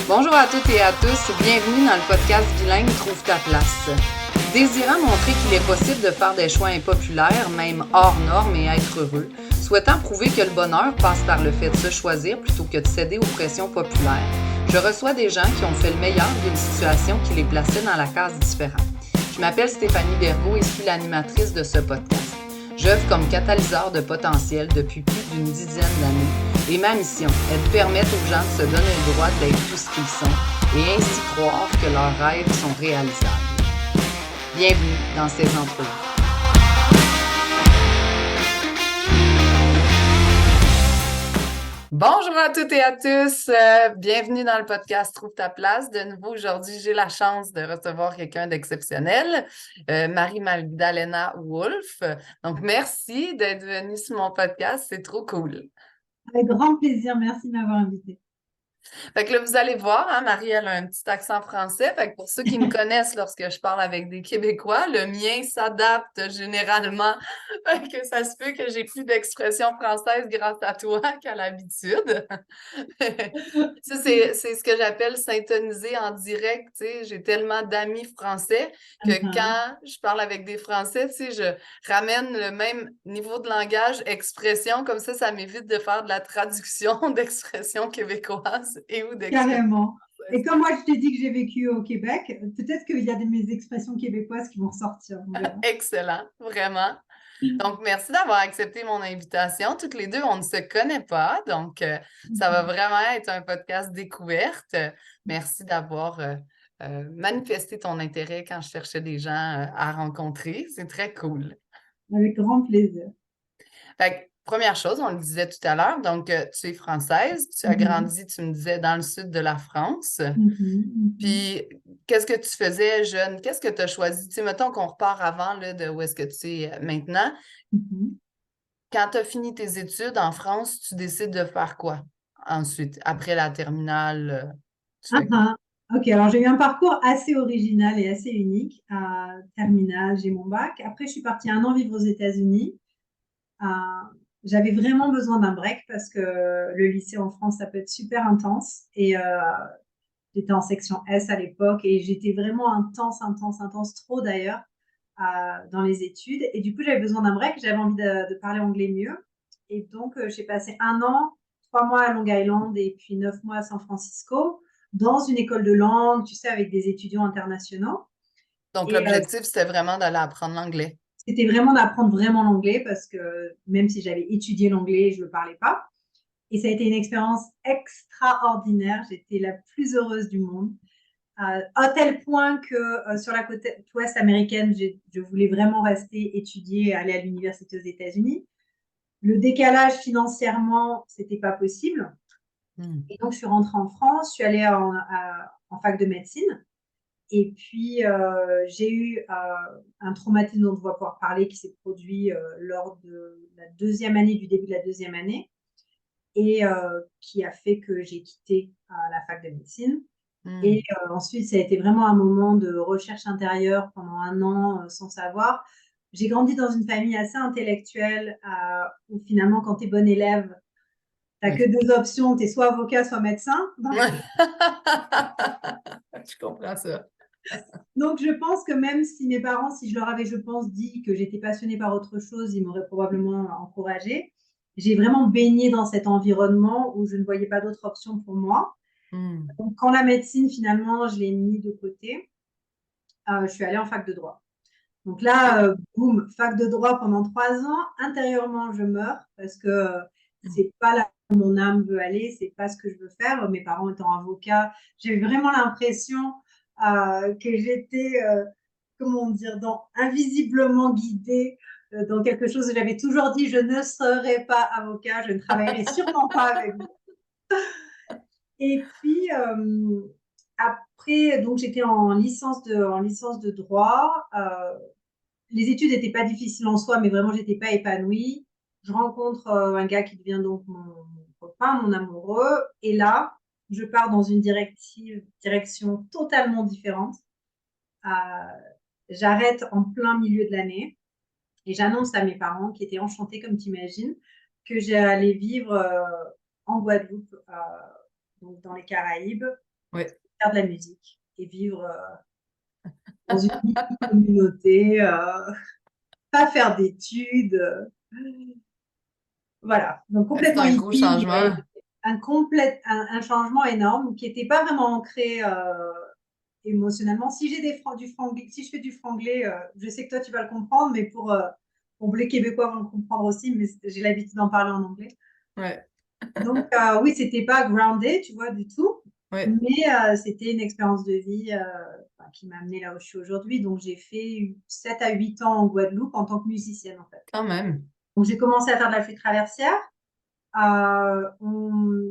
Bonjour à toutes et à tous, bienvenue dans le podcast Bilingue Trouve ta place. Désirant montrer qu'il est possible de faire des choix impopulaires, même hors normes et être heureux, souhaitant prouver que le bonheur passe par le fait de se choisir plutôt que de céder aux pressions populaires, je reçois des gens qui ont fait le meilleur d'une situation qui les plaçait dans la case différente. Je m'appelle Stéphanie Bergaud et suis l'animatrice de ce podcast. J'œuvre comme catalyseur de potentiel depuis plus d'une dizaine d'années et ma mission est de permettre aux gens de se donner le droit d'être tout ce qu'ils sont et ainsi croire que leurs rêves sont réalisables. Bienvenue dans ces entrevues. Bonjour à toutes et à tous, bienvenue dans le podcast Trouve ta place. De nouveau, aujourd'hui, j'ai la chance de recevoir quelqu'un d'exceptionnel, Marie-Magdalena Wolf. Donc, merci d'être venue sur mon podcast, c'est trop cool. Avec grand plaisir, merci de m'avoir invitée. Fait que là, vous allez voir, hein, Marie, elle a un petit accent français. Fait que pour ceux qui me connaissent lorsque je parle avec des Québécois, le mien s'adapte généralement. Fait que ça se peut que j'ai plus d'expressions françaises grâce à toi qu'à l'habitude. Ça, c'est ce que j'appelle syntoniser en direct. Tu sais, j'ai tellement d'amis français que quand je parle avec des Français, tu sais, je ramène le même niveau de langage, expression, comme ça m'évite de faire de la traduction d'expressions québécoises et ou d'expressions. Carrément. Et comme moi, je t'ai dit que j'ai vécu au Québec, peut-être qu'il y a de mes expressions québécoises qui vont ressortir. Excellent, vraiment. Donc, merci d'avoir accepté mon invitation. Toutes les deux, on ne se connaît pas, donc ça va vraiment être un podcast découverte. Merci d'avoir manifesté ton intérêt quand je cherchais des gens à rencontrer. C'est très cool. Avec grand plaisir. Fait que, première chose, on le disait tout à l'heure, donc tu es française, tu as grandi, tu me disais, dans le sud de la France. Puis, qu'est-ce que tu faisais jeune? Qu'est-ce que tu as choisi? Tu sais, mettons qu'on repart avant là, de où est-ce que tu es maintenant. Quand tu as fini tes études en France, tu décides de faire quoi ensuite, après la terminale? Tu fais quoi? Ok, alors j'ai eu un parcours assez original et assez unique. À terminale, j'ai mon bac. Après, je suis partie 1 an vivre aux États-Unis. J'avais vraiment besoin d'un break parce que le lycée en France, ça peut être super intense. Et j'étais en section S à l'époque et j'étais vraiment intense, trop d'ailleurs dans les études. Et du coup, j'avais besoin d'un break. J'avais envie de parler anglais mieux. Et donc, j'ai passé 1 an, 3 mois à Long Island et puis 9 mois à San Francisco dans une école de langue, tu sais, avec des étudiants internationaux. Donc, Et l'objectif, c'était vraiment d'aller apprendre l'anglais. c'était vraiment d'apprendre vraiment l'anglais parce que même si j'avais étudié l'anglais, je ne le parlais pas. Et ça a été une expérience extraordinaire. J'étais la plus heureuse du monde. À tel point que sur la côte ouest américaine, je voulais vraiment rester étudier, aller à l'université aux États-Unis. Le décalage financièrement, c'était pas possible. Et donc, je suis rentrée en France, je suis allée en fac de médecine. Et puis, j'ai eu un traumatisme dont on va pouvoir parler qui s'est produit lors de la deuxième année, du début de la deuxième année, et qui a fait que j'ai quitté la fac de médecine. Et ensuite, ça a été vraiment un moment de recherche intérieure pendant 1 an sans savoir. J'ai grandi dans une famille assez intellectuelle où finalement, quand tu es bon élève, tu n'as que 2 options, tu es soit avocat, soit médecin. Je comprends ça. Donc, je pense que même si mes parents, si je leur avais, je pense, dit que j'étais passionnée par autre chose, ils m'auraient probablement encouragée. J'ai vraiment baigné dans cet environnement où je ne voyais pas d'autre option pour moi. Donc, quand la médecine, finalement, je l'ai mis de côté, je suis allée en fac de droit. Donc là, boum, fac de droit pendant 3 ans. Intérieurement, je meurs parce que c'est pas là où mon âme veut aller, c'est pas ce que je veux faire. Mes parents étant avocats, j'ai vraiment l'impression que j'étais, comment dire, invisiblement guidée dans quelque chose. J'avais toujours dit, je ne serai pas avocat, je ne travaillerai sûrement pas avec vous. Et puis, après, donc j'étais en licence de droit. Les études n'étaient pas difficiles en soi, mais vraiment, je n'étais pas épanouie. Je rencontre un gars qui devient donc mon copain, mon amoureux. Et là, je pars dans une direction totalement différente. J'arrête en plein milieu de l'année et j'annonce à mes parents, qui étaient enchantés, comme tu imagines, que j'allais vivre en Guadeloupe, donc dans les Caraïbes. Oui. faire de la musique et vivre dans une petite communauté, pas faire d'études. Voilà, donc C'est complètement un gros hippie, changement. mais un changement énorme qui n'était pas vraiment ancré émotionnellement. Si j'ai du franglais, si je fais du franglais, je sais que toi tu vas le comprendre, mais pour les Québécois vont le comprendre aussi, mais j'ai l'habitude d'en parler en anglais. Ouais. Donc oui, c'était pas grounded, tu vois, du tout, Oui, mais c'était une expérience de vie qui m'a amenée là où je suis aujourd'hui. Donc j'ai fait 7 à 8 ans en Guadeloupe en tant que musicienne en fait. quand même. Donc j'ai commencé à faire de la flûte traversière.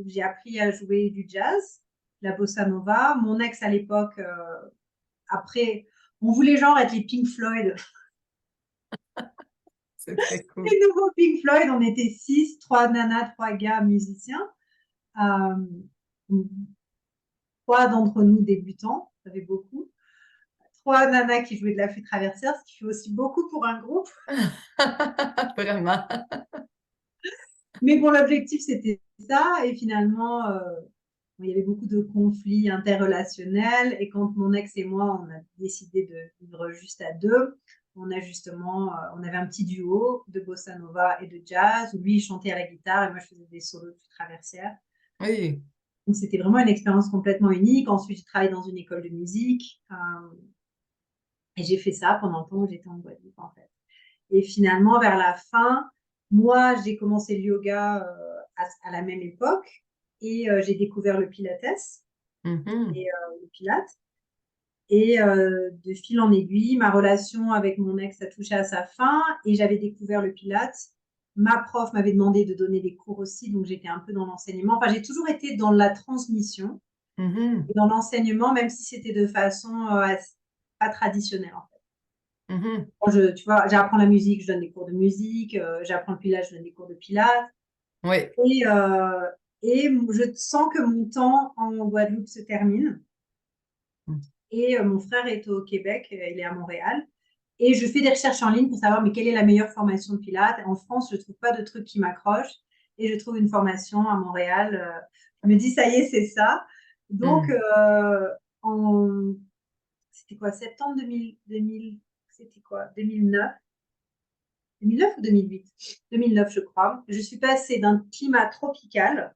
J'ai appris à jouer du jazz, la bossa nova. Mon ex à l'époque, après, on voulait genre être les Pink Floyd. C'est très cool. Les nouveaux Pink Floyd, on était 6, 3 nanas, 3 gars musiciens. Euh, 3 d'entre nous débutants, ça fait beaucoup. 3 nanas qui jouaient de la flûte traversière, ce qui fait aussi beaucoup pour un groupe. Vraiment. Mais bon, l'objectif, c'était ça. Et finalement, il y avait beaucoup de conflits interrelationnels. Et quand mon ex et moi, on a décidé de vivre juste à deux, on a justement, on avait un petit duo de bossa nova et de jazz, où lui, il chantait à la guitare et moi, je faisais des solos de traversière. Oui. Donc, c'était vraiment une expérience complètement unique. Ensuite, j'ai travaillé dans une école de musique. Et j'ai fait ça pendant le temps où j'étais en Guadeloupe, en fait. Et finalement, vers la fin, moi, j'ai commencé le yoga à la même époque et j'ai découvert le pilates Mhm. et le pilate. Et de fil en aiguille, ma relation avec mon ex a touché à sa fin et j'avais découvert le pilate. Ma prof m'avait demandé de donner des cours aussi, donc j'étais un peu dans l'enseignement. Enfin, j'ai toujours été dans la transmission et Mhm. dans l'enseignement, même si c'était de façon pas traditionnelle, en fait. Mhm. Tu vois, j'apprends la musique, je donne des cours de musique, j'apprends le pilates, je donne des cours de pilates. Oui. Et, je sens que mon temps en Guadeloupe se termine. Et mon frère est au Québec, il est à Montréal. Et je fais des recherches en ligne pour savoir mais quelle est la meilleure formation de pilates. En France, je ne trouve pas de truc qui m'accroche. Et je trouve une formation à Montréal. Je me dis, ça y est, c'est ça. Donc, Mm. en, c'était quoi, septembre 2000, c'était quoi, 2009? 2009 ou 2008? 2009, je crois. Je suis passée d'un climat tropical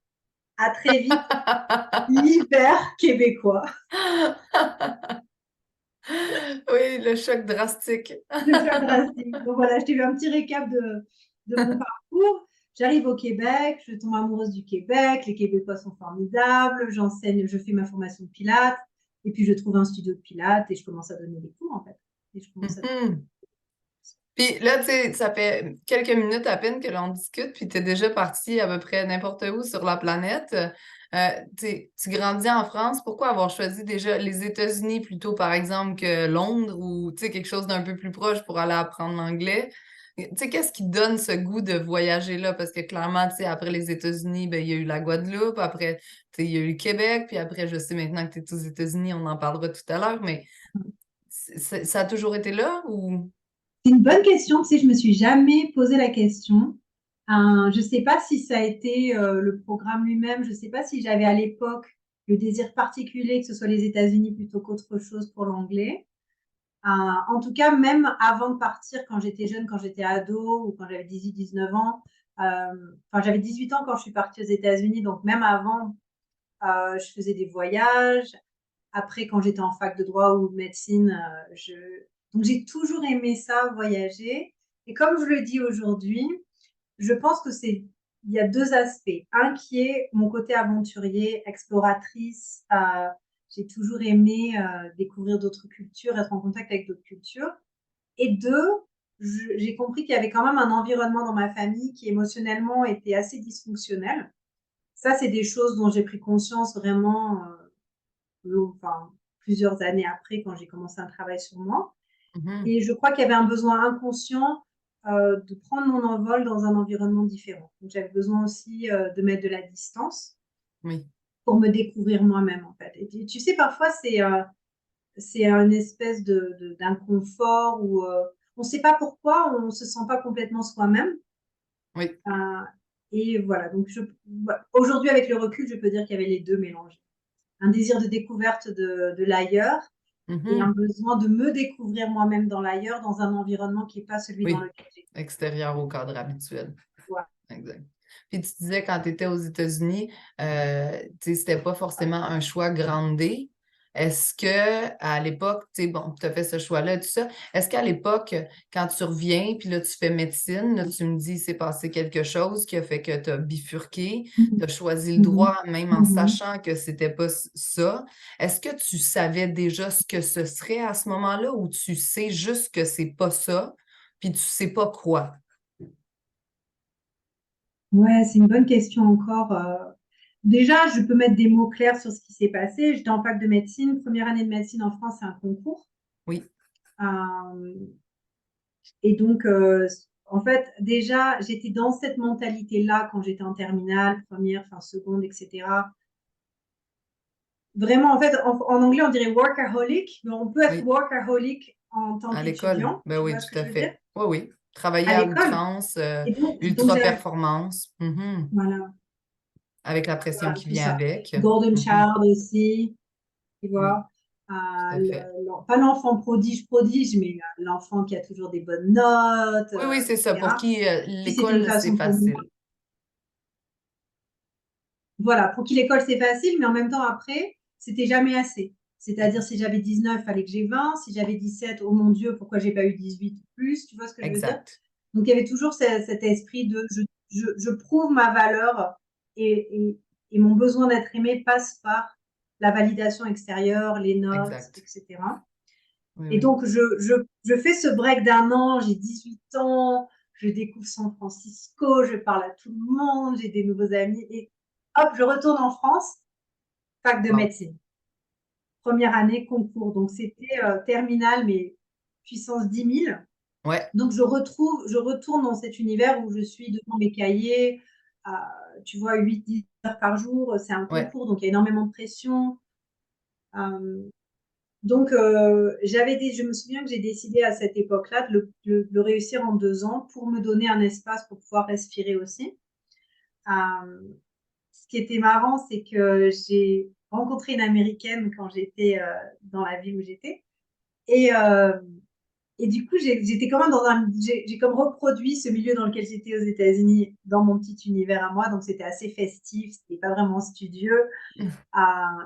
à très vite l'hiver québécois. Oui, le choc drastique. Le choc drastique. Donc voilà, je t'ai eu un petit récap de mon parcours. J'arrive au Québec, je tombe amoureuse du Québec, les Québécois sont formidables, j'enseigne, je fais ma formation de pilates, et puis je trouve un studio de pilates et je commence à donner des cours en fait. Et je commence à... Mhm. Puis là, tu sais, ça fait quelques minutes à peine que l'on discute, puis tu es déjà parti à peu près n'importe où sur la planète. Tu grandis en France, pourquoi avoir choisi déjà les États-Unis plutôt, par exemple, que Londres ou tu sais, quelque chose d'un peu plus proche pour aller apprendre l'anglais? Tu sais, qu'est-ce qui donne ce goût de voyager là? Parce que clairement, tu sais, après les États-Unis, ben, il y a eu la Guadeloupe, après, tu sais, il y a eu le Québec, puis après, je sais maintenant que tu es aux États-Unis, on en parlera tout à l'heure, mais ça a toujours été là ou? C'est une bonne question, tu sais, je me suis jamais posé la question. Je ne sais pas si ça a été le programme lui-même, je ne sais pas si j'avais à l'époque le désir particulier que ce soit les États-Unis plutôt qu'autre chose pour l'anglais. En tout cas, même avant de partir, quand j'étais jeune, quand j'étais ado ou quand j'avais 18-19 ans, enfin j'avais 18 ans quand je suis partie aux États-Unis, donc même avant, je faisais des voyages. Après, quand j'étais en fac de droit ou de médecine, donc j'ai toujours aimé ça, voyager. Et comme je le dis aujourd'hui, je pense que il y a deux aspects. Un qui est mon côté aventurier, exploratrice. J'ai toujours aimé découvrir d'autres cultures, être en contact avec d'autres cultures. Et deux, j'ai compris qu'il y avait quand même un environnement dans ma famille qui émotionnellement était assez dysfonctionnel. Ça, c'est des choses dont j'ai pris conscience vraiment enfin, plusieurs années après quand j'ai commencé un travail sur moi. Mhm. Et je crois qu'il y avait un besoin inconscient de prendre mon envol dans un environnement différent. Donc j'avais besoin aussi de mettre de la distance Oui. pour me découvrir moi-même en fait. Et tu sais, parfois c'est une espèce d'inconfort où on ne sait pas pourquoi, on ne se sent pas complètement soi-même. Oui. Euh, et voilà, donc aujourd'hui avec le recul, je peux dire qu'il y avait les deux mélangés. un désir de découverte de l'ailleurs et un Mhm. besoin de me découvrir moi-même dans l'ailleurs, dans un environnement qui n'est pas celui dans Oui, lequel j'étais. extérieur au cadre habituel. Voilà. Exact. Puis tu disais quand tu étais aux États-Unis, tu sais, c'était pas forcément un choix grande D. Est-ce que à l'époque, tu sais, bon, tu as fait ce choix-là, tout ça, est-ce qu'à l'époque, quand tu reviens, puis là, tu fais médecine, là, tu me dis c'est passé quelque chose qui a fait que tu as bifurqué, tu as choisi le Mhm. droit, même en Mhm. sachant que c'était pas ça. Est-ce que tu savais déjà ce que ce serait à ce moment-là ou tu sais juste que c'est pas ça, puis tu sais pas quoi? Ouais, c'est une bonne question encore. Déjà, je peux mettre des mots clairs sur ce qui s'est passé. J'étais en fac de médecine. Première année de médecine en France, c'est un concours. Oui, Euh, et donc, en fait, déjà, j'étais dans cette mentalité-là quand j'étais en terminale, première, enfin seconde, etc. Vraiment, en fait, en anglais, on dirait workaholic, mais on peut être oui. workaholic en tant À l'école? qu'étudiant. Ben Tu oui, vois ce tout que à je veux dire? fait. Oui, oui. Travailler À à l'école. outrance, Et donc, ultra performance, mhm, voilà, avec la pression voilà, qui tout vient ça. avec. Golden Mhm, Child aussi. Tu oui, vois. tout à fait. Pas l'enfant prodige, mais l'enfant qui a toujours des bonnes notes, Oui, oui, c'est ça. Pour etc. qui Puis c'était une l'école, c'est façon pour moi, facile. voilà, pour qui l'école c'est facile, mais en même temps après, c'était jamais assez. C'est-à-dire si j'avais 19, fallait que j'ai 20, si j'avais 17, oh mon Dieu, pourquoi j'ai pas eu 18 ou plus, tu vois ce que je veux dire? Exact. Donc il y avait toujours cet esprit de je prouve ma valeur et mon besoin d'être aimé passe par la validation extérieure, les notes, Exact. etc. Oui, Et oui. donc, je fais ce break d'un an, j'ai 18 ans, je découvre San Francisco, je parle à tout le monde, j'ai des nouveaux amis. Et hop, je retourne en France, fac de Wow. médecine. Première année, concours. Donc, c'était terminal, mais puissance 10 000. Ouais, Donc, je retourne dans cet univers où je suis devant mes cahiers, tu vois, 8-10 heures par jour. C'est un ouais. concours, donc il y a énormément de pression. Euh, Donc, je me souviens que j'ai décidé à cette époque-là de le réussir en 2 ans pour me donner un espace pour pouvoir respirer aussi. Euh, Ce qui était marrant, c'est que j'ai rencontré une Américaine quand j'étais dans la ville où j'étais. Et, euh, et du coup, j'étais quand même j'ai comme reproduit ce milieu dans lequel j'étais aux États-Unis, dans mon petit univers à moi. Donc, c'était assez festif, c'était pas vraiment studieux.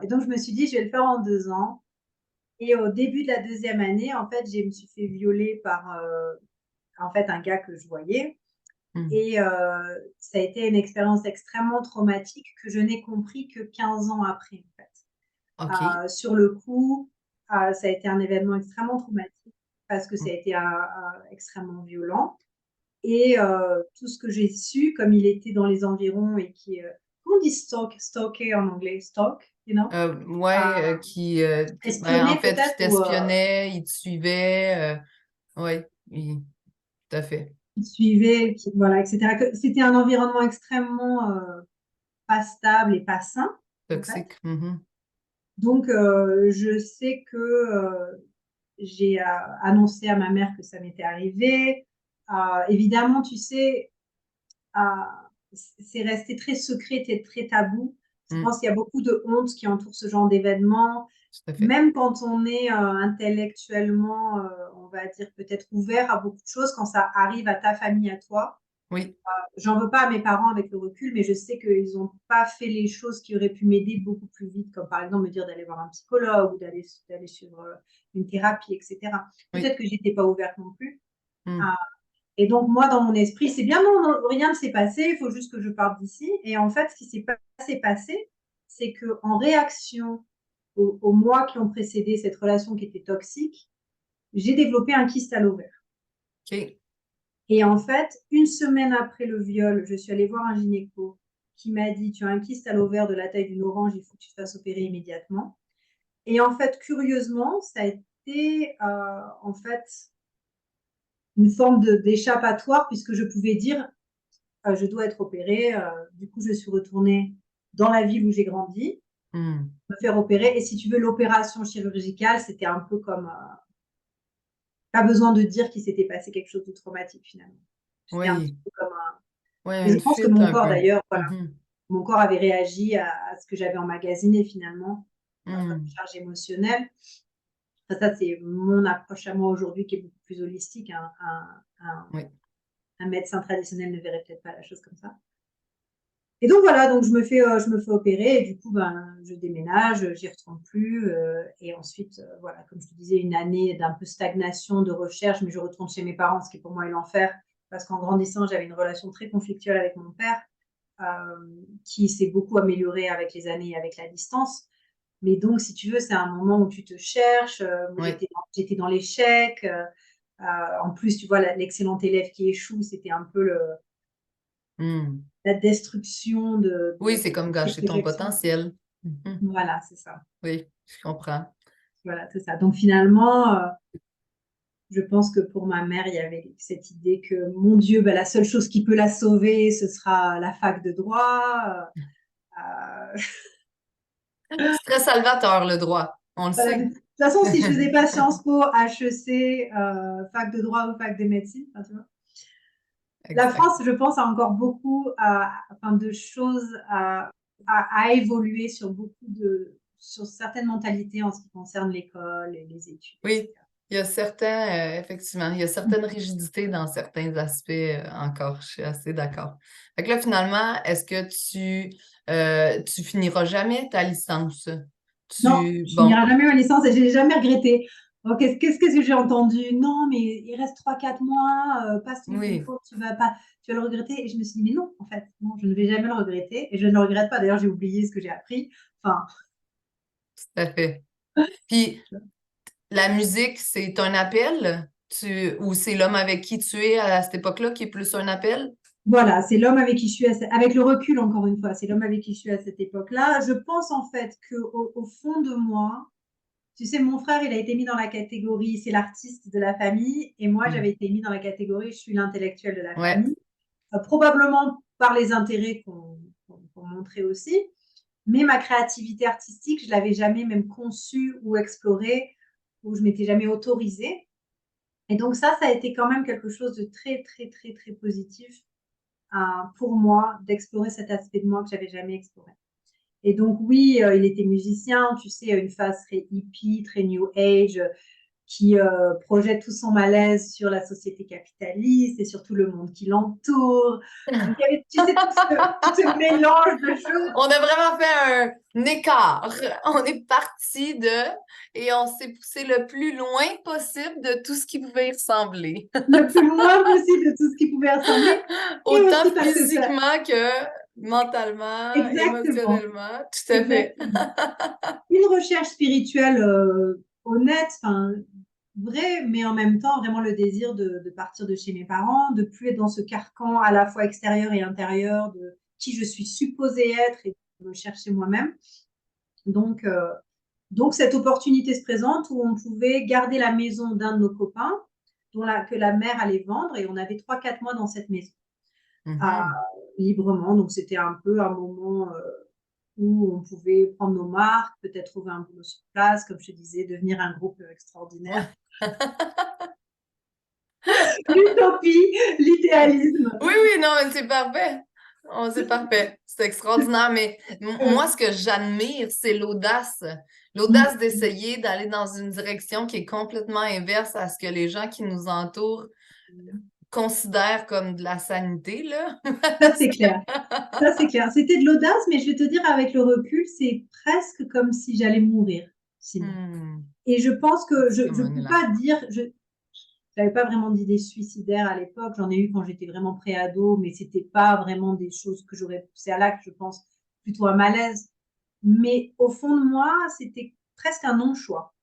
Et donc, je me suis dit, je vais le faire en 2 ans. Et au début de la deuxième année, en fait, je me suis fait violer par en fait, un gars que je voyais. Hmm. Et ça a été une expérience extrêmement traumatique que je n'ai compris que 15 ans après, en fait. OK. Sur le coup, ça a été un événement extrêmement traumatique parce que ça Hmm. a été extrêmement violent. Et tout ce que j'ai su, comme il était dans les environs et qui... comment on dit stalker en anglais? Stalk, you know? Ouais, ben, en Espionner fait, qui peut-être ou t'espionnait, il te suivait. Ouais, tout à fait. qui suivait, voilà, etc. C'était un environnement extrêmement pas stable et pas sain, en fait. Toxique. Mhm. Donc, je sais que j'ai annoncé à ma mère que ça m'était arrivé. Évidemment, tu sais, euh, c'est resté très secret, très tabou. Je Hmm. pense qu'il y a beaucoup de honte qui entoure ce genre d'événement. Tout à fait. Même quand on est intellectuellement, on va dire peut-être ouvert à beaucoup de choses, quand ça arrive à ta famille, à toi, Oui, j'en veux pas à mes parents avec le recul, mais je sais qu'ils n'ont pas fait les choses qui auraient pu m'aider beaucoup plus vite, comme par exemple me dire d'aller voir un psychologue ou d'aller suivre une thérapie, etc. oui. Peut-être que j'étais pas ouverte non plus. Hmm. Ah, et donc moi, dans mon esprit, c'est bien, non, non, rien ne s'est passé, il faut juste que je parte d'ici. Et en fait, ce qui s'est passé, c'est que en réaction aux mois qui ont précédé cette relation qui était toxique, j'ai développé un kyste à l'ovaire. OK. Et en fait, une semaine après le viol, je suis allée voir un gynéco qui m'a dit, tu as un kyste à l'ovaire de la taille d'une orange, il faut que tu te fasses opérer immédiatement. Et en fait, curieusement, ça a été en fait une forme d'échappatoire puisque je pouvais dire, je dois être opérée. Du coup, je suis retournée dans la ville où j'ai grandi, Hmm. me faire opérer. Et si tu veux, l'opération chirurgicale, c'était un peu comme, pas besoin de dire qu'il s'était passé quelque chose de traumatique finalement. C'était un petit Oui. peu comme un... Oui, Et je une pense que fuite mon un corps peu. d'ailleurs, voilà, Mhm. mon corps avait réagi à ce que j'avais emmagasiné finalement. Hmm. charge émotionnelle. Enfin, ça, c'est mon approche à moi aujourd'hui qui est beaucoup plus holistique. Oui. Un médecin traditionnel ne verrait peut-être pas la chose comme ça. Et donc voilà, donc je me fais opérer et du coup, ben, je déménage, j'y retourne plus. Et ensuite, voilà, comme je te disais, une année d'un peu stagnation, de recherche, mais je retourne chez mes parents, ce qui pour moi est l'enfer, parce qu'en grandissant, j'avais une relation très conflictuelle avec mon père, qui s'est beaucoup améliorée avec les années et avec la distance. Mais donc, si tu veux, c'est un moment où tu te cherches. Moi, Oui. j'étais dans l'échec. En plus, tu vois, l'excellent élève qui échoue, c'était un peu Hmm. la destruction Oui, c'est comme des gâcher ton projections. potentiel. Mhm. Voilà, c'est ça. Oui, je comprends. Voilà, c'est ça. Donc finalement, je pense que pour ma mère, il y avait cette idée que, mon Dieu, ben, la seule chose qui peut la sauver, ce sera la fac de droit. Euh, C'est très salvateur, le droit. On le voilà. De sait. toute façon, si je faisais pas Sciences Po, HEC, fac de droit ou fac de médecine, enfin, tu vois. La Exact. France, je pense, a encore beaucoup enfin, de choses à évoluer sur sur certaines mentalités en ce qui concerne l'école et les études, Oui, etc. il y a certains, effectivement, il y a certaines rigidités dans certains aspects encore. Je suis assez d'accord. Fait que là, finalement, est-ce que tu finiras jamais ta licence? Non, je Bon, finirai jamais ma licence et je l'ai jamais regretté. Oh, qu'est-ce que j'ai entendu? Non, mais il reste 3 4 mois, passe ton oui, concours, tu vas le regretter. Et je me suis dit, mais non, en fait, non, je ne vais jamais le regretter et je ne le regrette pas. D'ailleurs, j'ai oublié ce que j'ai appris. Enfin, tout à fait. Puis, la musique, c'est un appel? Ou c'est l'homme avec qui tu es à cette époque-là qui est plus un appel? voilà, c'est l'homme avec qui je suis, avec le recul encore une fois, c'est l'homme avec qui je suis à cette époque-là. Je pense en fait que au fond de moi, tu sais, mon frère, il a été mis dans la catégorie, c'est l'artiste de la famille, et moi, Hmm. j'avais été mis dans la catégorie, je suis l'intellectuel de la Ouais. famille, probablement par les intérêts qu'on montrait aussi, mais ma créativité artistique, je l'avais jamais même conçue ou explorée, ou je m'étais jamais autorisée. Et donc ça a été quand même quelque chose de très, très, très, très positif pour moi d'explorer cet aspect de moi que j'avais jamais exploré. Et donc oui, il était musicien, tu sais, une phase très hippie, très new age, qui projette tout son malaise sur la société capitaliste et sur tout le monde qui l'entoure. Donc il y avait, tu sais, tout ce mélange de choses. On a vraiment fait un écart. On est parti et on s'est poussé le plus loin possible de tout ce qui pouvait y ressembler. Le plus loin possible de tout ce qui pouvait ressembler. Et Autant aussi parce que ça, physiquement que mentalement, exactement, émotionnellement. Tout à fait. exactement. Une recherche spirituelle honnête, enfin, vraie, mais en même temps vraiment le désir de partir de chez mes parents, de plus être dans ce carcan à la fois extérieur et intérieur de qui je suis supposée être et de me chercher moi-même. Donc, donc cette opportunité se présente où on pouvait garder la maison d'un de nos copains que la mère allait vendre et on avait 3 4 mois dans cette maison Mhm. librement. Donc c'était un peu un moment où on pouvait prendre nos marques, peut-être trouver un boulot sur place, comme je te disais, devenir un groupe extraordinaire. Ouais. L'utopie, l'idéalisme. Oui, oui, non, mais c'est parfait. Oh, c'est parfait. C'est extraordinaire. Mais moi, ce que j'admire, c'est l'audace. L'audace d'essayer d'aller dans une direction qui est complètement inverse à ce que les gens qui nous entourent considèrent comme de la sanité, là. Ça, Parce c'est que- clair. Ça, c'est clair. C'était de l'audace, mais je vais te dire, avec le recul, c'est presque comme si j'allais mourir, sinon. Hmm. Et je pense que je C'est comme ne un peux élan. pas dire, je n'avais pas vraiment d'idées suicidaires à l'époque. J'en ai eu quand j'étais vraiment pré-ado, mais c'était pas vraiment des choses que j'aurais poussé à l'acte. Je pense plutôt à malaise. Mais au fond de moi, c'était presque un non-choix.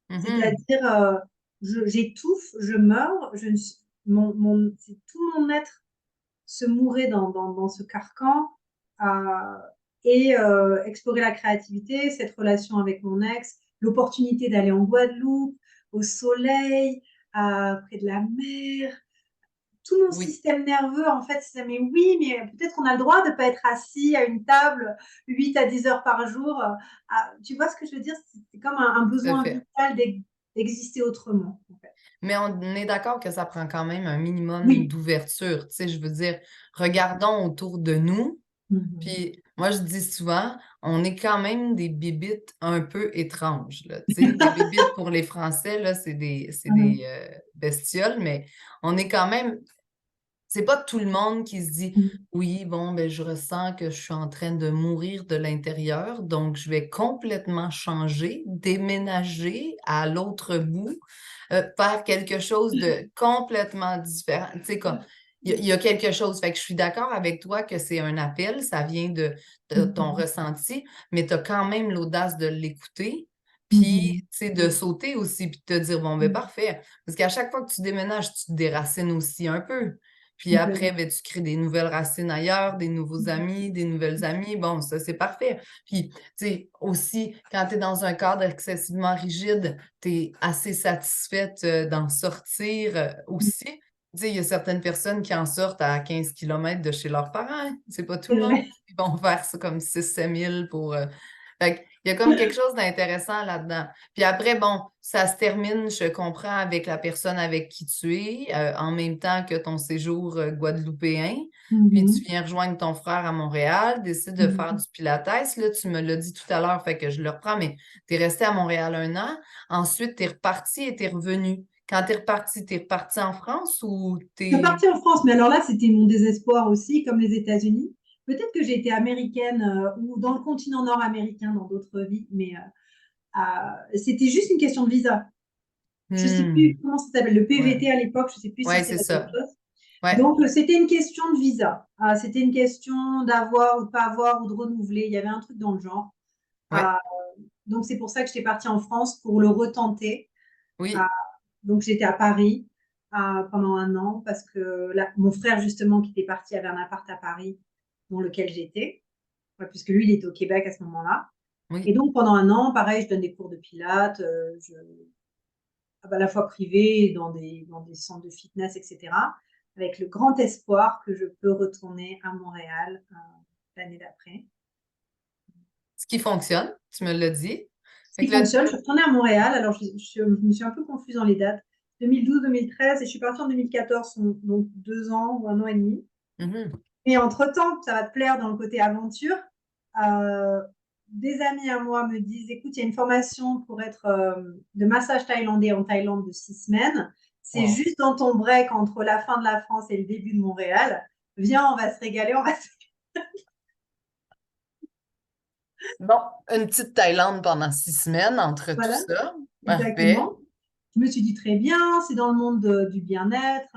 Mhm. C'est-à-dire, j'étouffe, je meurs, tout mon être se mourait dans ce carcan euh, et explorer la créativité, cette relation avec mon ex, l'opportunité d'aller en Guadeloupe, au soleil, près de la mer. Tout mon Oui, système nerveux, en fait, c'est mais oui, mais peut-être qu'on a le droit de ne pas être assis à une table 8 à 10 heures par jour. Tu vois ce que je veux dire? C'est comme un tout à besoin fait. vital d'exister autrement, en fait. Mais on est d'accord que ça prend quand même un minimum Oui. d'ouverture. Tu sais, je veux dire, regardons autour de nous. Mhm. Puis Moi, je dis souvent, on est quand même des bébites un peu étranges, là. Tu sais, des bébites pour les Français, là, c'est des bestioles, mais on est quand même. C'est pas tout le monde qui se dit Mhm. oui, bon, ben, je ressens que je suis en train de mourir de l'intérieur, donc je vais complètement changer, déménager à l'autre bout, faire quelque chose de complètement différent. Tu sais, comme, il y a quelque chose. Fait que je suis d'accord avec toi que c'est un appel, ça vient de ton Mhm. ressenti, mais tu as quand même l'audace de l'écouter. Puis, Mhm. tu sais, de sauter aussi, puis de te dire, bon, ben Mhm. parfait. Parce qu'à chaque fois que tu déménages, tu te déracines aussi un peu. Puis après, Complètement. ben, tu crées des nouvelles racines ailleurs, des nouveaux amis, des nouvelles amies. Bon, ça, c'est parfait. Puis, tu sais, aussi, quand tu es dans un cadre excessivement rigide, tu es assez satisfaite d'en sortir aussi. Tu sais, il y a certaines personnes qui en sortent à 15 kilomètres de chez leurs parents. Hein. C'est pas tout C'est le monde vrai. qui vont faire ça comme 6 000 7 000 pour... Fait qu'il y a comme quelque chose d'intéressant là-dedans. Puis après, bon, ça se termine, je comprends, avec la personne avec qui tu es, en même temps que ton séjour guadeloupéen. Puis tu Mhm. viens rejoindre ton frère à Montréal, décides de faire Mhm. du Pilates. Là, tu me l'as dit tout à l'heure, fait que je le reprends, mais tu es resté à Montréal 1 an. Ensuite, tu es reparti et tu es revenu. Quand tu es reparti en France ou Je suis t'es... partie en France, mais alors là, c'était mon désespoir aussi, comme les États-Unis. Peut-être que j'ai été américaine ou dans le continent nord-américain dans d'autres vies, mais c'était juste une question de visa. Je ne sais plus Hmm, comment ça s'appelle, le ouais, PVT à l'époque, je ne sais plus si ouais, c'est c'est la même ça. chose. Ouais, Donc, c'était une question de visa. C'était une question d'avoir ou de pas avoir ou de renouveler. Il y avait un truc dans le genre. ouais, Ah, donc, c'est pour ça que j'étais partie en France pour le retenter. Ah, oui, donc, j'étais à Paris pendant 1 an parce que mon frère, justement, qui était parti, avait un appart à Paris dans lequel j'étais, ouais, puisque lui, il était au Québec à ce moment-là. Et oui. donc, pendant 1 an, pareil, je donne des cours de pilates, à la fois privés, et dans des centres de fitness, etc., avec le grand espoir que je peux retourner à Montréal l'année d'après. Ce qui fonctionne, tu me l'as dit. Ce Fait qui que là, fonctionne, je suis retournée à Montréal, alors je me suis un peu confuse dans les dates, 2012-2013, et je suis partie en 2014, donc 2 ans ou 1 an et demi. mhm. Et entre-temps, ça va te plaire dans le côté aventure, euh, des amis à moi me disent, écoute, il y a une formation pour être de massage thaïlandais en Thaïlande de 6 semaines. C'est Wow. juste dans ton break entre la fin de la France et le début de Montréal. Viens, on va se régaler, on va se... Bon, une petite Thaïlande pendant 6 semaines entre tout Voilà, ça. Parfait. exactement. Je me suis dit très bien, c'est dans le monde du bien-être,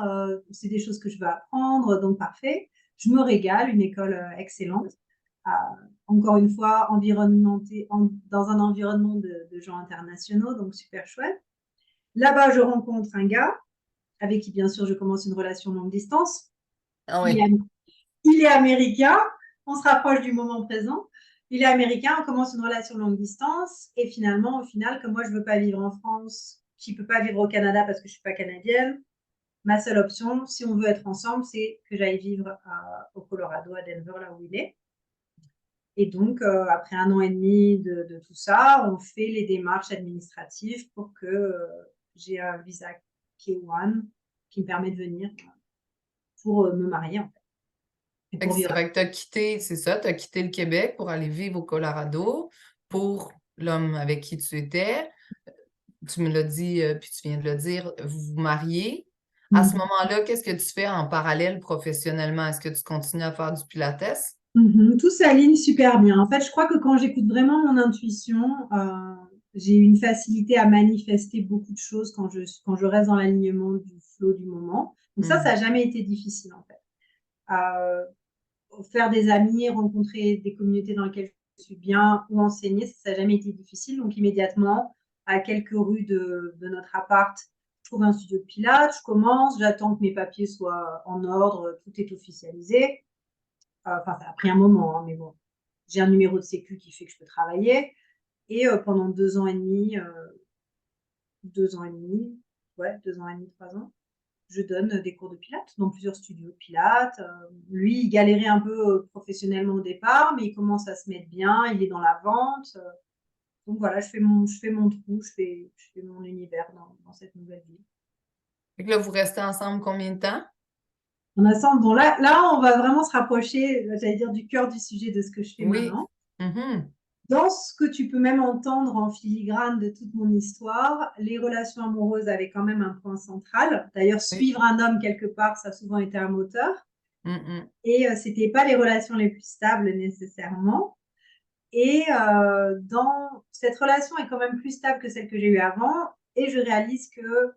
c'est des choses que je veux apprendre, donc parfait. Je me régale, une école excellente. Euh, Encore une fois, dans un environnement de gens internationaux, donc super chouette. Là-bas, je rencontre un gars avec qui, bien sûr, je commence une relation longue distance. Ah Il oui. est, il est américain, on se rapproche du moment présent. Il est américain, on commence une relation longue distance. Et finalement, au final, comme moi, je ne veux pas vivre en France, qui ne peut pas vivre au Canada parce que je ne suis pas canadienne, ma seule option, si on veut être ensemble, c'est que j'aille vivre au Colorado, à Denver, là où il est. Et donc, après 1 an et demi de tout ça, on fait les démarches administratives pour que j'ai un visa K1 qui me permet de venir pour me marier, en fait, et Fait que pour vivre. fait que t'as quitté, c'est ça, t'as quitté le Québec pour aller vivre au Colorado pour l'homme avec qui tu étais. Tu me l'as dit, puis tu viens de le dire, vous vous mariez. À ce Mhm. moment-là, qu'est-ce que tu fais en parallèle professionnellement? Est-ce que tu continues à faire du Pilates? Mhm. Tout s'aligne super bien. En fait, je crois que quand j'écoute vraiment mon intuition, j'ai une facilité à manifester beaucoup de choses quand je reste dans l'alignement du flow du moment. Donc ça Hmm. n'a jamais été difficile, en fait. Euh, Faire des amis, rencontrer des communautés dans lesquelles je suis bien ou enseigner, ça n'a jamais été difficile. Donc immédiatement, à quelques rues de notre appart, je trouve un studio de pilates, je commence, j'attends que mes papiers soient en ordre, tout est officialisé. Enfin, ça a pris un moment, hein, mais bon, j'ai un numéro de sécu qui fait que je peux travailler. Et pendant 2 ans et demi, 2 ans et demi, ouais, 2 ans et demi, 3 ans, je donne des cours de pilates dans plusieurs studios de pilates. Lui, il galérait un peu professionnellement au départ, mais il commence à se mettre bien, il est dans la vente. Donc voilà, je fais mon trou, je fais mon univers dans cette nouvelle vie. Fait que là, vous restez ensemble combien de temps? On a ça. Bon, là, on va vraiment se rapprocher, j'allais dire, du cœur du sujet de ce que je fais Oui. maintenant. Mhm. Dans ce que tu peux même entendre en filigrane de toute mon histoire, les relations amoureuses avaient quand même un point central. D'ailleurs, Oui. suivre un homme quelque part, ça a souvent été un moteur. Mhm. Et c'était pas les relations les plus stables nécessairement. Et dans cette relation est quand même plus stable que celle que j'ai eue avant. Et je réalise que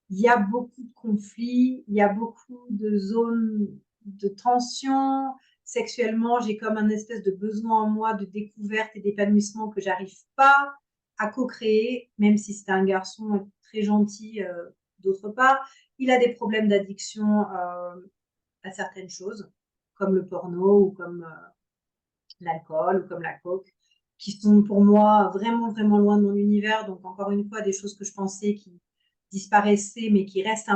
il y a beaucoup de conflits, il y a beaucoup de zones de tension. Sexuellement, j'ai comme un espèce de besoin en moi de découverte et d'épanouissement que j'arrive pas à co-créer, même si c'est un garçon très gentil d'autre part. Il a des problèmes d'addiction à certaines choses, comme le porno ou comme l'alcool ou comme la coke, qui sont pour moi vraiment, vraiment loin de mon univers. Donc, encore une fois, des choses que je pensais qui disparaissaient, mais qui restent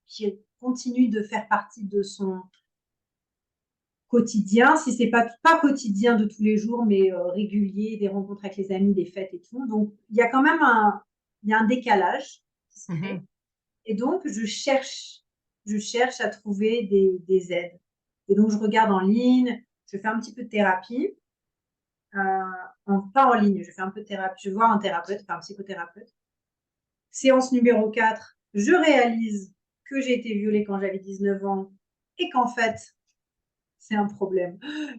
qui continuent de faire partie de son quotidien. Si c'est pas quotidien de tous les jours, mais régulier, des rencontres avec les amis, des fêtes et tout. Donc, il y a quand même il y a un décalage qui se crée. Mhm. Et donc, je cherche à trouver des aides. Et donc, je regarde en ligne, je fais un petit peu de thérapie. Pas en ligne, je fais un peu de thérapie, je vois un thérapeute, enfin un psychothérapeute. Séance numéro 4, je réalise que j'ai été violée quand j'avais 19 ans et qu'en fait, c'est un problème,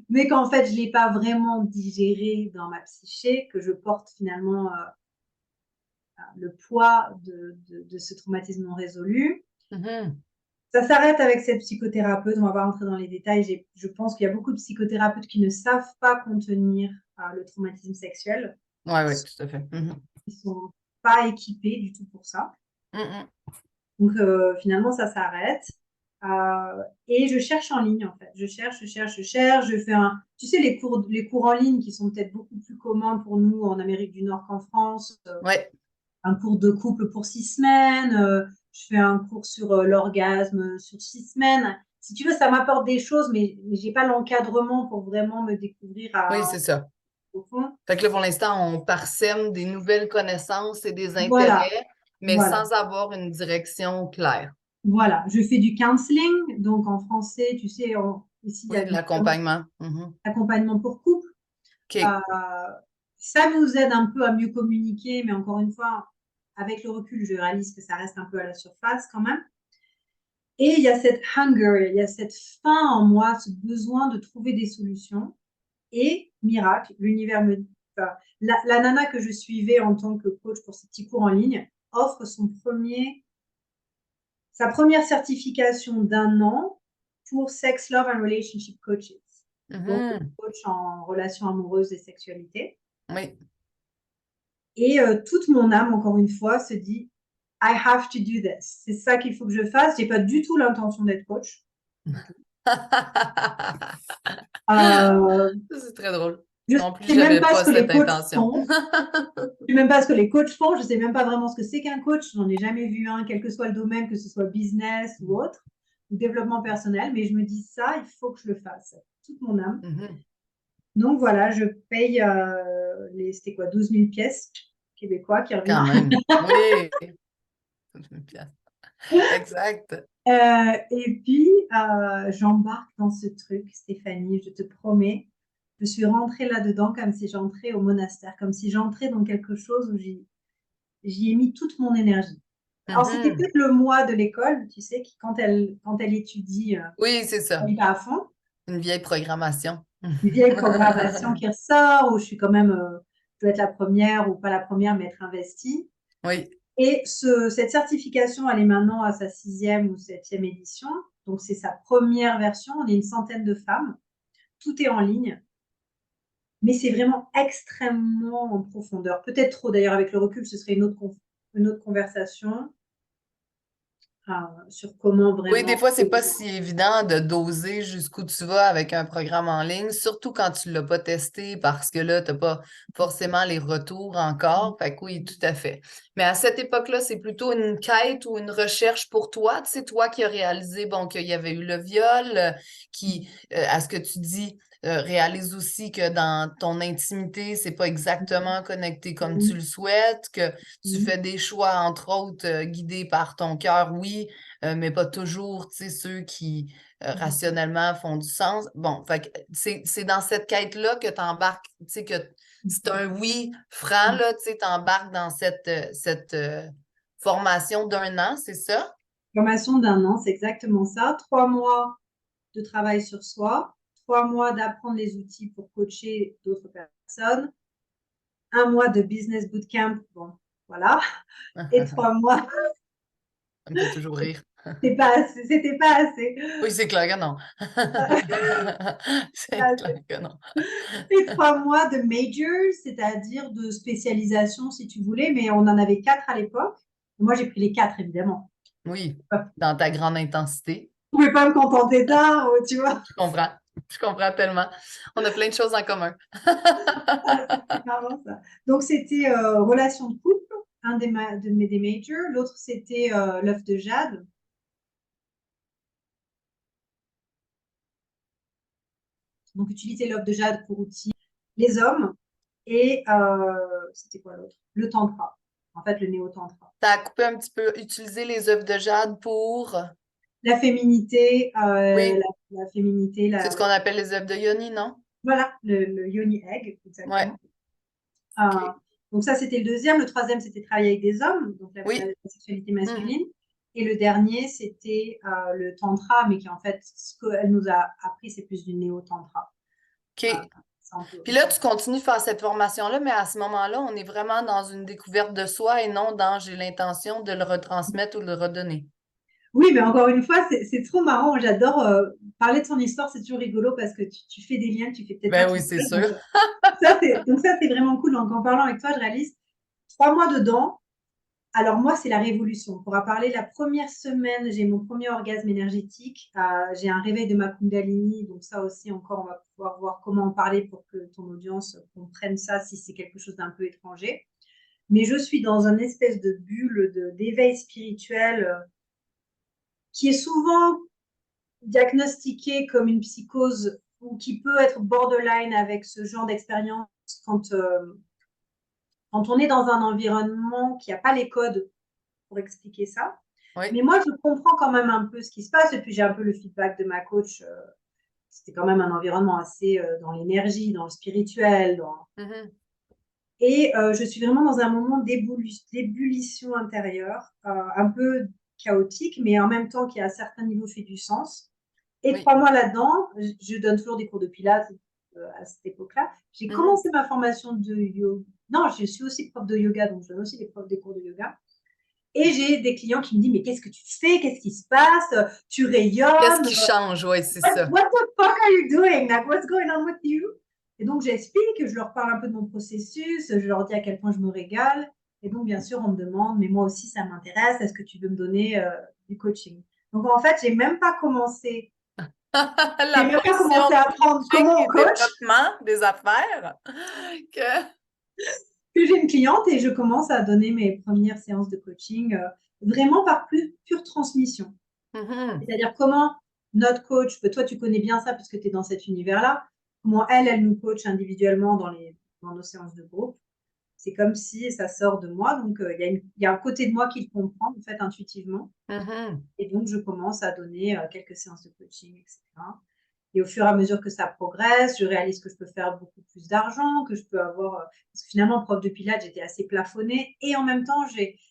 mais qu'en fait, je ne l'ai pas vraiment digéré dans ma psyché, que je porte finalement le poids de ce traumatisme non résolu. Mhm. Ça s'arrête avec cette psychothérapeute, on ne va pas rentrer dans les détails. Je pense qu'il y a beaucoup de psychothérapeutes qui ne savent pas contenir le traumatisme sexuel. Ouais, oui, tout à fait. Mhm. Ils sont pas équipés du tout pour ça. Mhm. Donc finalement, ça s'arrête. Et je cherche en ligne en fait. Je cherche. Je fais tu sais, les cours en ligne qui sont peut-être beaucoup plus communs pour nous en Amérique du Nord qu'en France. Ouais. Un cours de couple pour 6 semaines. Je fais un cours sur l'orgasme sur 6 semaines. Si tu veux, ça m'apporte des choses, mais j'ai pas l'encadrement pour vraiment me découvrir Oui, c'est ça. au fond. Fait que là, pour l'instant, on parsème des nouvelles connaissances et des Voilà, intérêts, mais voilà. sans avoir une direction claire. Voilà, je fais du counseling, donc en français, tu sais, ici, il y Oui, a de notamment l'accompagnement. Mhm. l'accompagnement pour couple. OK. Euh, Ça nous aide un peu à mieux communiquer, mais encore une fois, avec le recul, je réalise que ça reste un peu à la surface quand même. Et il y a cette hunger, il y a cette faim en moi, ce besoin de trouver des solutions. Et miracle, l'univers me dit, enfin, la nana que je suivais en tant que coach pour ces petits cours en ligne offre sa première certification d'1 an pour Sex, Love and Relationship Coaches. Donc, Mhm. coach en relations amoureuses et sexualité. Oui. Et toute mon âme, encore une fois, se dit I have to do this. C'est ça qu'il faut que je fasse. J'ai pas du tout l'intention d'être coach. Du tout. Euh, C'est très drôle. je Non plus, sais même j'avais pas ce pas que les cette coachs intention. font. Je sais même pas ce que les coachs font. Je sais même pas vraiment ce que c'est qu'un coach. J'en ai jamais vu un, quel que soit le domaine, que ce soit business ou autre, ou développement personnel. Mais je me dis ça, il faut que je le fasse. Toute mon âme. Mhm. Donc voilà, je paye c'était quoi, 12 000 pièces québécois qui revient. Quand même. Oui. Exact. Et puis, j'embarque dans ce truc, Stéphanie, je te promets. Je suis rentrée là-dedans comme si j'entrais au monastère, comme si j'entrais dans quelque chose où j'y ai mis toute mon énergie. Alors, c'était Mhm. peut-être le mois de l'école, tu sais, qui, quand elle étudie, Oui, c'est ça. elle est pas à fond. Une vieille programmation. Une vieille programmation qui ressort, où je suis quand même, je dois être la première ou pas la première, mais être investie. Oui. Et cette certification, elle est maintenant à sa 6e ou 7e édition. Donc, c'est sa première version. On est une centaine de femmes. Tout est en ligne. Mais c'est vraiment extrêmement en profondeur. Peut-être trop, d'ailleurs, avec le recul, ce serait une autre conversation sur comment Oui, des vraiment. fois, c'est pas si évident de doser jusqu'où tu vas avec un programme en ligne, surtout quand tu l'as pas testé parce que là, tu n'as pas forcément les retours encore. Fait que oui, tout à fait. Mais à cette époque-là, c'est plutôt une quête ou une recherche pour toi. Tu sais, toi qui as réalisé, bon, qu'il y avait eu le viol, à ce que tu dis, réalises aussi que dans ton intimité, c'est pas exactement connecté comme tu le souhaites, que tu fais des choix, entre autres, guidés par ton cœur, oui, mais pas toujours, tu sais, ceux qui rationnellement font du sens. Bon, fait que c'est dans cette quête-là que tu embarques, tu sais, que c'est un oui franc, là, tu sais, tu embarques dans cette formation d'1 an, c'est ça? Formation d'1 an, c'est exactement ça. 3 mois de travail sur soi, 3 mois d'apprendre les outils pour coacher d'autres personnes, 1 mois de business bootcamp, bon, voilà, et 3 mois, Ça me fait toujours rire. c'était pas assez, c'était pas assez. Oui, c'est clair que non. C'est clair que non. Et 3 mois de major, c'est-à-dire de spécialisation, si tu voulais, mais on en avait 4 à l'époque. Moi, j'ai pris les 4, évidemment. Oui, dans ta grande intensité. Je pouvais pas me contenter d'un, tu vois. Je comprends tellement. On a plein de choses en commun. C'est marrant, ça. Donc, c'était relation de couple, un des majors. L'autre, c'était l'œuf de jade. Donc, utiliser l'œuf de jade pour outiller les hommes. Et c'était quoi l'autre? Le tantra. En fait, le néo-tantra. Tu as coupé un petit peu, utiliser les œufs de jade pour... La féminité, Oui, la féminité, c'est ce qu'on appelle les œufs de yoni, non? voilà, le yoni egg, Ouais, exactement. OK. Donc ça, c'était le deuxième. Le troisième, c'était travailler avec des hommes, donc la Oui. sexualité masculine. Et le dernier, c'était le tantra, mais qui en fait, ce qu'elle nous a appris, c'est plus du néo-tantra. OK. Puis là, tu continues de faire cette formation-là, mais à ce moment-là, on est vraiment dans une découverte de soi et non dans j'ai l'intention de le retransmettre ou de le redonner. Oui, mais encore une fois, c'est trop marrant. J'adore parler de son histoire, c'est toujours rigolo parce que tu fais des liens que tu fais peut-être pas Ben tout oui, c'est seul. sûr. Donc ça, c'est vraiment cool. Donc en parlant avec toi, je réalise 3 mois dedans. Alors moi, c'est la révolution. On pourra parler la première semaine, j'ai mon premier orgasme énergétique. J'ai un réveil de ma Kundalini. Donc ça aussi, encore, on va pouvoir voir comment en parler pour que ton audience comprenne ça si c'est quelque chose d'un peu étranger. Mais je suis dans une espèce de bulle d'éveil spirituel qui est souvent diagnostiqué comme une psychose ou qui peut être borderline avec ce genre d'expérience quand on est dans un environnement qui n'a pas les codes pour expliquer ça. Oui. Mais moi, je comprends quand même un peu ce qui se passe. Et puis, j'ai un peu le feedback de ma coach. C'était quand même un environnement assez dans l'énergie, dans le spirituel. Et je suis vraiment dans un moment d'ébullition intérieure, un peu chaotique, mais en même temps qui à certains niveaux fait du sens. Et 3 mois là-dedans, je donne toujours des cours de pilates à cette époque-là. J'ai commencé ma formation de yoga. Non, je suis aussi prof de yoga, donc je donne aussi des cours de yoga. Et j'ai des clients qui me disent, mais qu'est-ce que tu fais? Qu'est-ce qui se passe? Tu rayonnes. Qu'est-ce qui change? Oui, c'est ça. What the fuck are you doing? Like, what's going on with you? Et donc, j'explique, je leur parle un peu de mon processus, je leur dis à quel point je me régale. Et donc, bien sûr, on me demande, mais moi aussi, ça m'intéresse, est-ce que tu veux me donner du coaching? Donc, en fait, j'ai même pas commencé La à apprendre comment on coach. Développement des affaires. Que j'ai une cliente et je commence à donner mes premières séances de coaching vraiment par pure transmission. C'est-à-dire comment notre coach, toi tu connais bien ça puisque tu es dans cet univers-là, comment elle nous coach individuellement dans nos séances de groupe. C'est comme si ça sort de moi, donc il y a un côté de moi qui le comprend en fait intuitivement. Et donc je commence à donner quelques séances de coaching, etc. Et au fur et à mesure que ça progresse, je réalise que je peux faire beaucoup plus d'argent, que je peux avoir... Parce que finalement, prof de pilates, j'étais assez plafonnée. Et en même temps,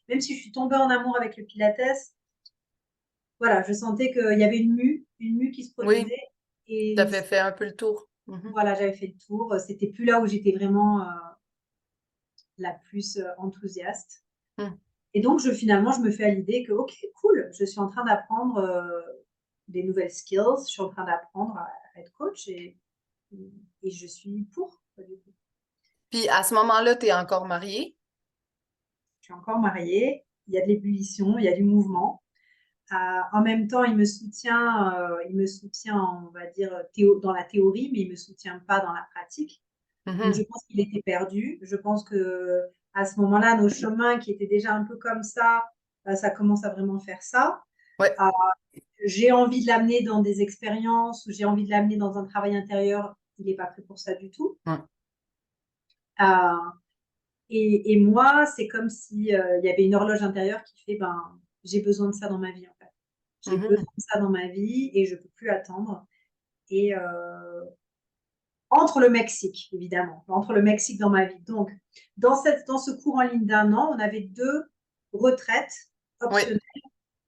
même si je suis tombée en amour avec le pilates, voilà, je sentais qu'il y avait une mue qui se produisait. Oui, et tu avais fait un peu le tour. Voilà, j'avais fait le tour. C'était plus là où j'étais vraiment la plus enthousiaste. Et donc, finalement, je me fais à l'idée que, ok, cool, je suis en train d'apprendre des nouvelles skills, je suis en train d'apprendre à être coach et je suis pour. Puis à ce moment-là, tu es encore mariée? Je suis encore mariée, il y a de l'ébullition, il y a du mouvement. En même temps, il me soutient, on va dire, dans la théorie, mais il ne me soutient pas dans la pratique. Donc, je pense qu'il était perdu. Je pense que à ce moment-là, nos chemins qui étaient déjà un peu comme ça commence à vraiment faire ça. Ouais. J'ai envie de l'amener dans des expériences ou j'ai envie de l'amener dans un travail intérieur il n'est pas prêt pour ça du tout. Ouais. Euh, et moi, c'est comme si il y avait une horloge intérieure qui fait, ben, j'ai besoin de ça dans ma vie, en fait. J'ai besoin Mhm. de ça dans ma vie et je peux plus attendre. Et entre le Mexique, évidemment, entre le Mexique dans ma vie. Donc, dans ce cours en ligne d'1 an, on avait 2 retraites Oui. optionnelles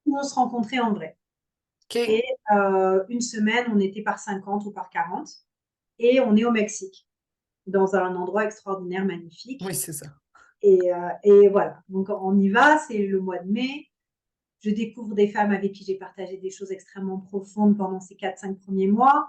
où on se rencontrait en vrai. Et OK. une semaine, on était par 50 ou par 40 et on est au Mexique, dans un endroit extraordinaire, Oui, magnifique. c'est ça. Et voilà, donc on y va, c'est le mois de mai. Je découvre des femmes avec qui j'ai partagé des choses extrêmement profondes pendant ces 4-5 premiers mois.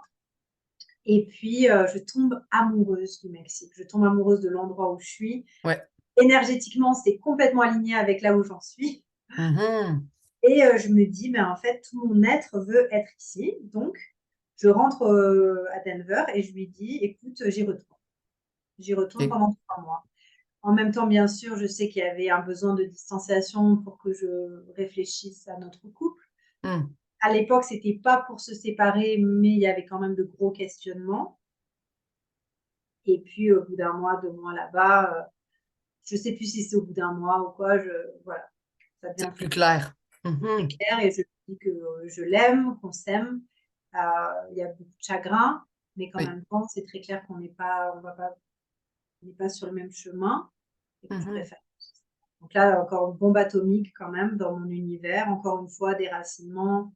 Et puis, je tombe amoureuse du Mexique. Je tombe amoureuse de l'endroit où je suis. Ouais. Énergétiquement, c'est complètement aligné avec là où j'en suis. Mhm. Et je me dis, ben, en fait, tout mon être veut être ici. Donc, je rentre à Denver et je lui dis, écoute, j'y retourne. J'y retourne OK. pendant 3 mois. En même temps, bien sûr, je sais qu'il y avait un besoin de distanciation pour que je réfléchisse à notre couple. Hmm. À l'époque, c'était pas pour se séparer, mais il y avait quand même de gros questionnements. Et puis, au bout d'un mois, 2 mois là-bas, je sais plus si c'est au bout d'un mois ou quoi, voilà, ça devient C'est très, plus clair. très Mhm. clair et je dis que je l'aime, qu'on s'aime. Il y a beaucoup de chagrin, mais qu'en Oui. même temps, c'est très clair on n'est pas sur le même chemin et que je Mhm. préfère. Donc là, encore une bombe atomique quand même dans mon univers. Encore une fois, déracinement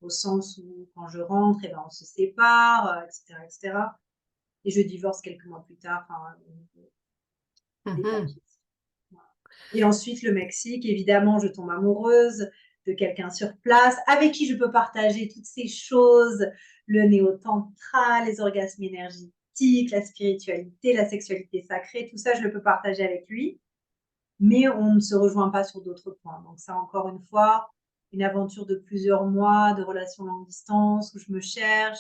au sens où quand je rentre, et ben, on se sépare, etc., etc. Et je divorce quelques mois plus tard, enfin, des Mhm. papiers. Voilà. Et ensuite, le Mexique, évidemment, je tombe amoureuse de quelqu'un sur place avec qui je peux partager toutes ces choses, le néo-tantra, les orgasmes énergétiques, la spiritualité, la sexualité sacrée, tout ça, je le peux partager avec lui, mais on ne se rejoint pas sur d'autres points. Donc ça, encore une fois, une aventure de plusieurs mois, de relations longue distance, où je me cherche.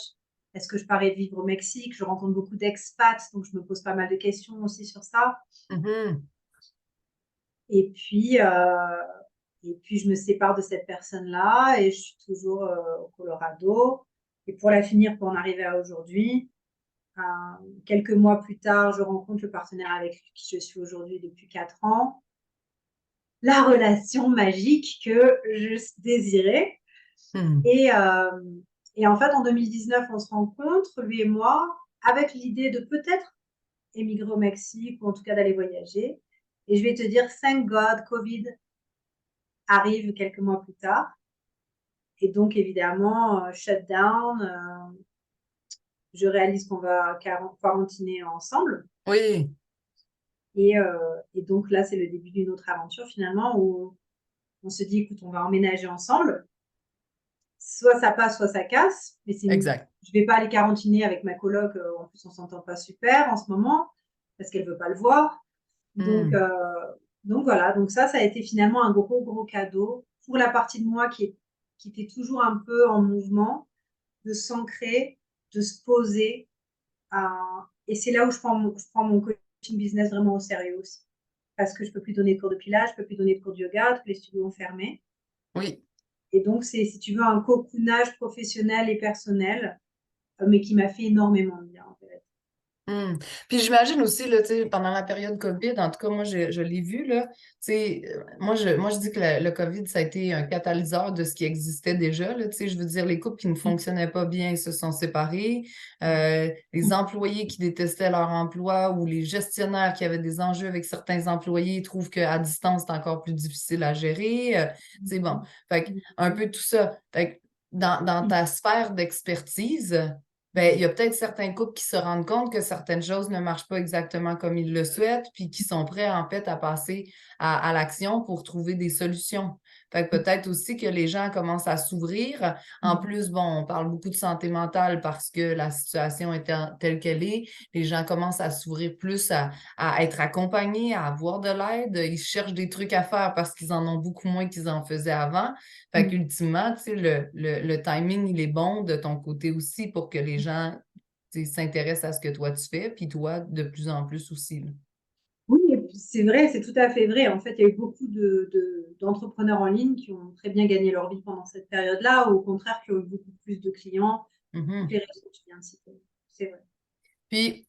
Est-ce que je pars vivre au Mexique? Je rencontre beaucoup d'expats, donc je me pose pas mal de questions aussi sur ça. Mhm. Et puis, je me sépare de cette personne-là et je suis toujours au Colorado. Et pour la finir, pour en arriver à aujourd'hui, quelques mois plus tard, je rencontre le partenaire avec qui je suis aujourd'hui depuis 4 ans. La relation magique que je désirais. Mhm. Et, en fait, en 2019, on se rencontre, lui et moi, avec l'idée de peut-être émigrer au Mexique ou en tout cas d'aller voyager. Et je vais te dire, thank God, Covid arrive quelques mois plus tard. Et donc, évidemment, shutdown, je réalise qu'on va quarantiner ensemble. Oui. Et donc là, c'est le début d'une autre aventure finalement où on se dit, écoute, on va emménager ensemble. Soit ça passe, soit ça casse. Mais Exact. je vais pas aller quarantiner avec ma coloc. En plus, on s'entend pas super en ce moment parce qu'elle veut pas le voir. Donc, Hmm. voilà. Donc ça a été finalement un gros, gros cadeau pour la partie de moi qui était toujours un peu en mouvement, de s'ancrer, de se poser. Et c'est là où je prends mon coaching business vraiment au sérieux aussi. Parce que je peux plus donner de cours de pilates, je peux plus donner de cours de yoga, tous les studios ont fermé. Oui. Et donc, c'est, si tu veux, un cocoonage professionnel et personnel, mais qui m'a fait énormément de bien, en fait. Hmm. Puis j'imagine aussi, là, tu sais, pendant la période COVID, en tout cas, moi, je l'ai vu, là, tu sais, moi, je dis que le COVID, ça a été un catalyseur de ce qui existait déjà, là, tu sais, je veux dire, les couples qui ne fonctionnaient pas bien, ils se sont séparés, les employés qui détestaient leur emploi ou les gestionnaires qui avaient des enjeux avec certains employés trouvent qu'à distance, c'est encore plus difficile à gérer, tu sais, bon, fait que, un peu tout ça. Fait que dans ta sphère d'expertise, ben, il y a peut-être certains couples qui se rendent compte que certaines choses ne marchent pas exactement comme ils le souhaitent, puis qui sont prêts en fait à passer à l'action pour trouver des solutions. Fait que peut-être aussi que les gens commencent à s'ouvrir. En plus, bon, on parle beaucoup de santé mentale parce que la situation est telle qu'elle est. Les gens commencent à s'ouvrir plus à être accompagnés, à avoir de l'aide. Ils cherchent des trucs à faire parce qu'ils en ont beaucoup moins qu'ils en faisaient avant. Fait qu'ultimement, tu sais, le timing, il est bon de ton côté aussi pour que les gens, tu sais, s'intéressent à ce que toi tu fais, puis toi, de plus en plus aussi, là. Oui, c'est vrai, c'est tout à fait vrai. En fait, il y a eu beaucoup d'entrepreneurs en ligne qui ont très bien gagné leur vie pendant cette période-là, ou au contraire, qui ont eu beaucoup plus de clients, toutes Mhm. les raisons que tu viens de citer. C'est vrai. Puis,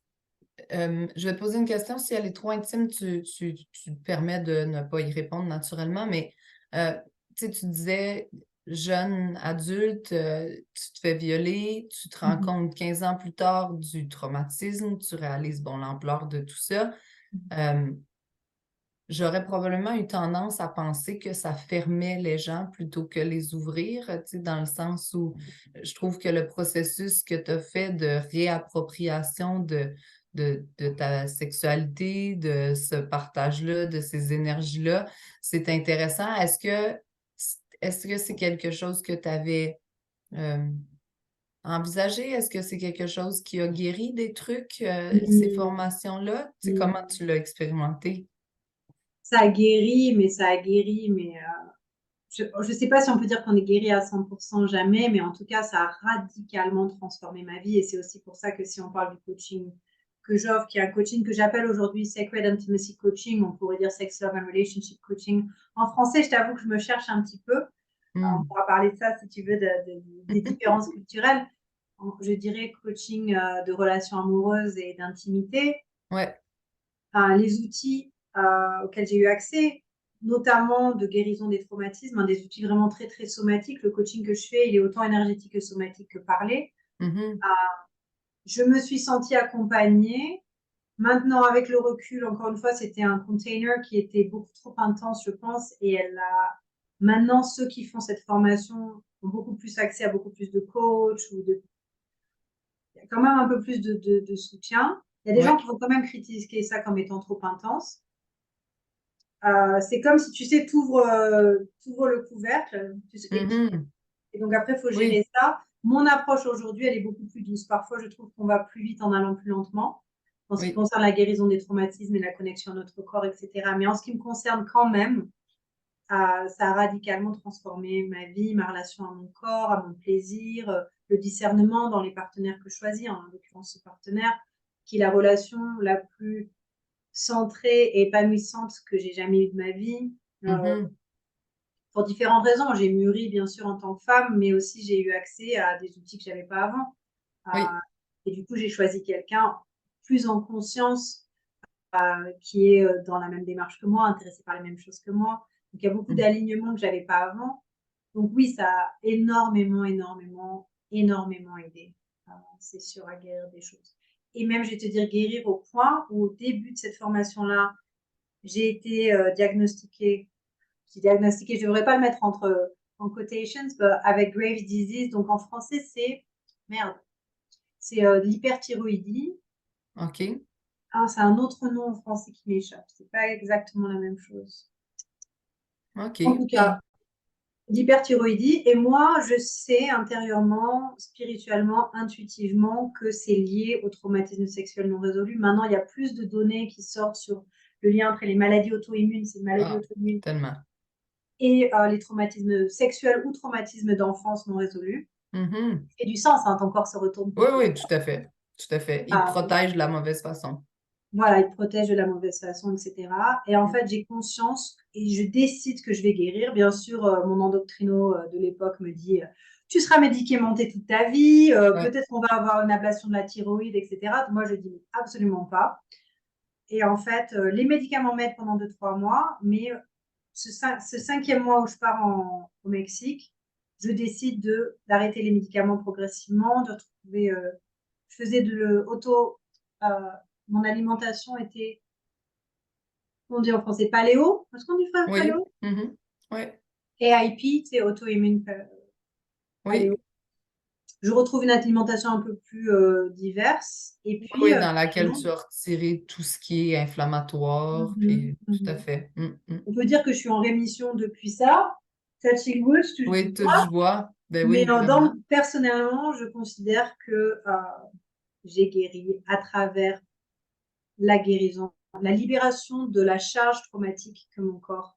je vais te poser une question. Si elle est trop intime, tu te permets de ne pas y répondre naturellement. Mais tu sais, tu disais, jeune adulte, tu te fais violer, tu te rends Mhm. compte 15 ans plus tard du traumatisme, tu réalises, bon, l'ampleur de tout ça. Euh, J'aurais probablement eu tendance à penser que ça fermait les gens plutôt que les ouvrir, tu sais, dans le sens où je trouve que le processus que tu as fait de réappropriation de ta sexualité, de ce partage-là, de ces énergies-là, c'est intéressant. Est-ce que c'est quelque chose que tu avais envisagé? Est-ce que c'est quelque chose qui a guéri des trucs, ces Mhm. formations-là? Tu sais, comment Mhm. tu l'as expérimenté? Ça a guéri, mais je ne sais pas si on peut dire qu'on est guéri à 100% jamais, mais en tout cas, ça a radicalement transformé ma vie. Et c'est aussi pour ça que si on parle du coaching que j'offre, qui est un coaching que j'appelle aujourd'hui Sacred Intimacy Coaching, on pourrait dire Sex, Love and Relationship Coaching. En français, je t'avoue que je me cherche un petit peu. On Hmm. pourra parler de ça si tu veux, des différences culturelles. Je dirais coaching de relations amoureuses et d'intimité. Ouais. Les outils auxquels j'ai eu accès, notamment de guérison des traumatismes, des outils vraiment très, très somatiques. Le coaching que je fais, il est autant énergétique que somatique que parlé. Mhm. Je me suis sentie accompagnée. Maintenant, avec le recul, encore une fois, c'était un container qui était beaucoup trop intense, je pense, et maintenant, ceux qui font cette formation ont beaucoup plus accès à beaucoup plus de coachs il y a quand même un peu plus de soutien. Il y a des gens Ouais. qui vont quand même critiquer ça comme étant trop intense. C'est comme si tu sais, t'ouvres le couvercle, Mhm. et donc après, il faut Oui. gérer ça. Mon approche aujourd'hui, elle est beaucoup plus douce. Parfois, je trouve qu'on va plus vite en allant plus lentement en ce qui Oui. concerne la guérison des traumatismes et la connexion à notre corps, etc. Mais en ce qui me concerne quand même, ça a radicalement transformé ma vie, ma relation à mon corps, à mon plaisir, le discernement dans les partenaires que je choisis, en l'occurrence ce partenaire, qui est la relation la plus centrée et épanouissante que j'ai jamais eue de ma vie. Mhm. Pour différentes raisons. J'ai mûri, bien sûr, en tant que femme, mais aussi j'ai eu accès à des outils que je n'avais pas avant. Oui. Et du coup, j'ai choisi quelqu'un plus en conscience, qui est dans la même démarche que moi, intéressé par les mêmes choses que moi. Donc, il y a beaucoup Mhm. d'alignements que je n'avais pas avant. Donc, oui, ça a énormément, énormément, énormément aidé. C'est sûr, à guérir des choses. Et même, je vais te dire, guérir au point où, au début de cette formation-là, j'ai été diagnostiquée. Je ne devrais pas le mettre en quotations, avec Graves' disease. Donc en français, merde, c'est l'hyperthyroïdie. OK. Ah, c'est un autre nom en français qui m'échappe. C'est pas exactement la même chose. En OK. tout cas, Puis, l'hyperthyroïdie. Et moi, je sais intérieurement, spirituellement, intuitivement que c'est lié au traumatisme sexuel non résolu. Maintenant, il y a plus de données qui sortent sur le lien entre les maladies auto-immunes, ces maladies ah, auto-immunes, tellement. et les traumatismes sexuels ou traumatismes d'enfance non résolus. Mhm. Et du sens, hein, ton corps se retourne Oui, contre oui, toi. tout à fait. Tout à fait. Il te Euh, protège de la mauvaise façon. voilà, il te protège de la mauvaise façon, etc. Et en Mm. fait, j'ai conscience et je décide que je vais guérir. Bien sûr, mon endocrino de l'époque me dit tu seras médicamenté toute ta vie, Ouais. peut-être qu'on va avoir une ablation de la thyroïde, etc. Moi, je dis absolument pas. Et en fait, les médicaments m'aident pendant 2, 3 mois, mais ce 5e mois où je pars au Mexique, je décide d'arrêter les médicaments progressivement, de retrouver. Je faisais de l'auto. Euh, mon alimentation était, on dit en français, paléo. Est-ce qu'on dit Oui. paléo? Mhm. Oui. AIP, c'est auto-immune paléo. Oui. Je retrouve une alimentation un peu plus diverse. Et Oui, puis, oui, dans laquelle finalement, tu as retiré tout ce qui est inflammatoire, mhm, puis tout à mhm. fait. On peut dire que je suis en rémission depuis ça. Touching wood, je touche du Oui, touche bois. du bois. Ben Mais oui, vraiment. personnellement, je considère que j'ai guéri à travers la guérison, la libération de la charge traumatique que mon corps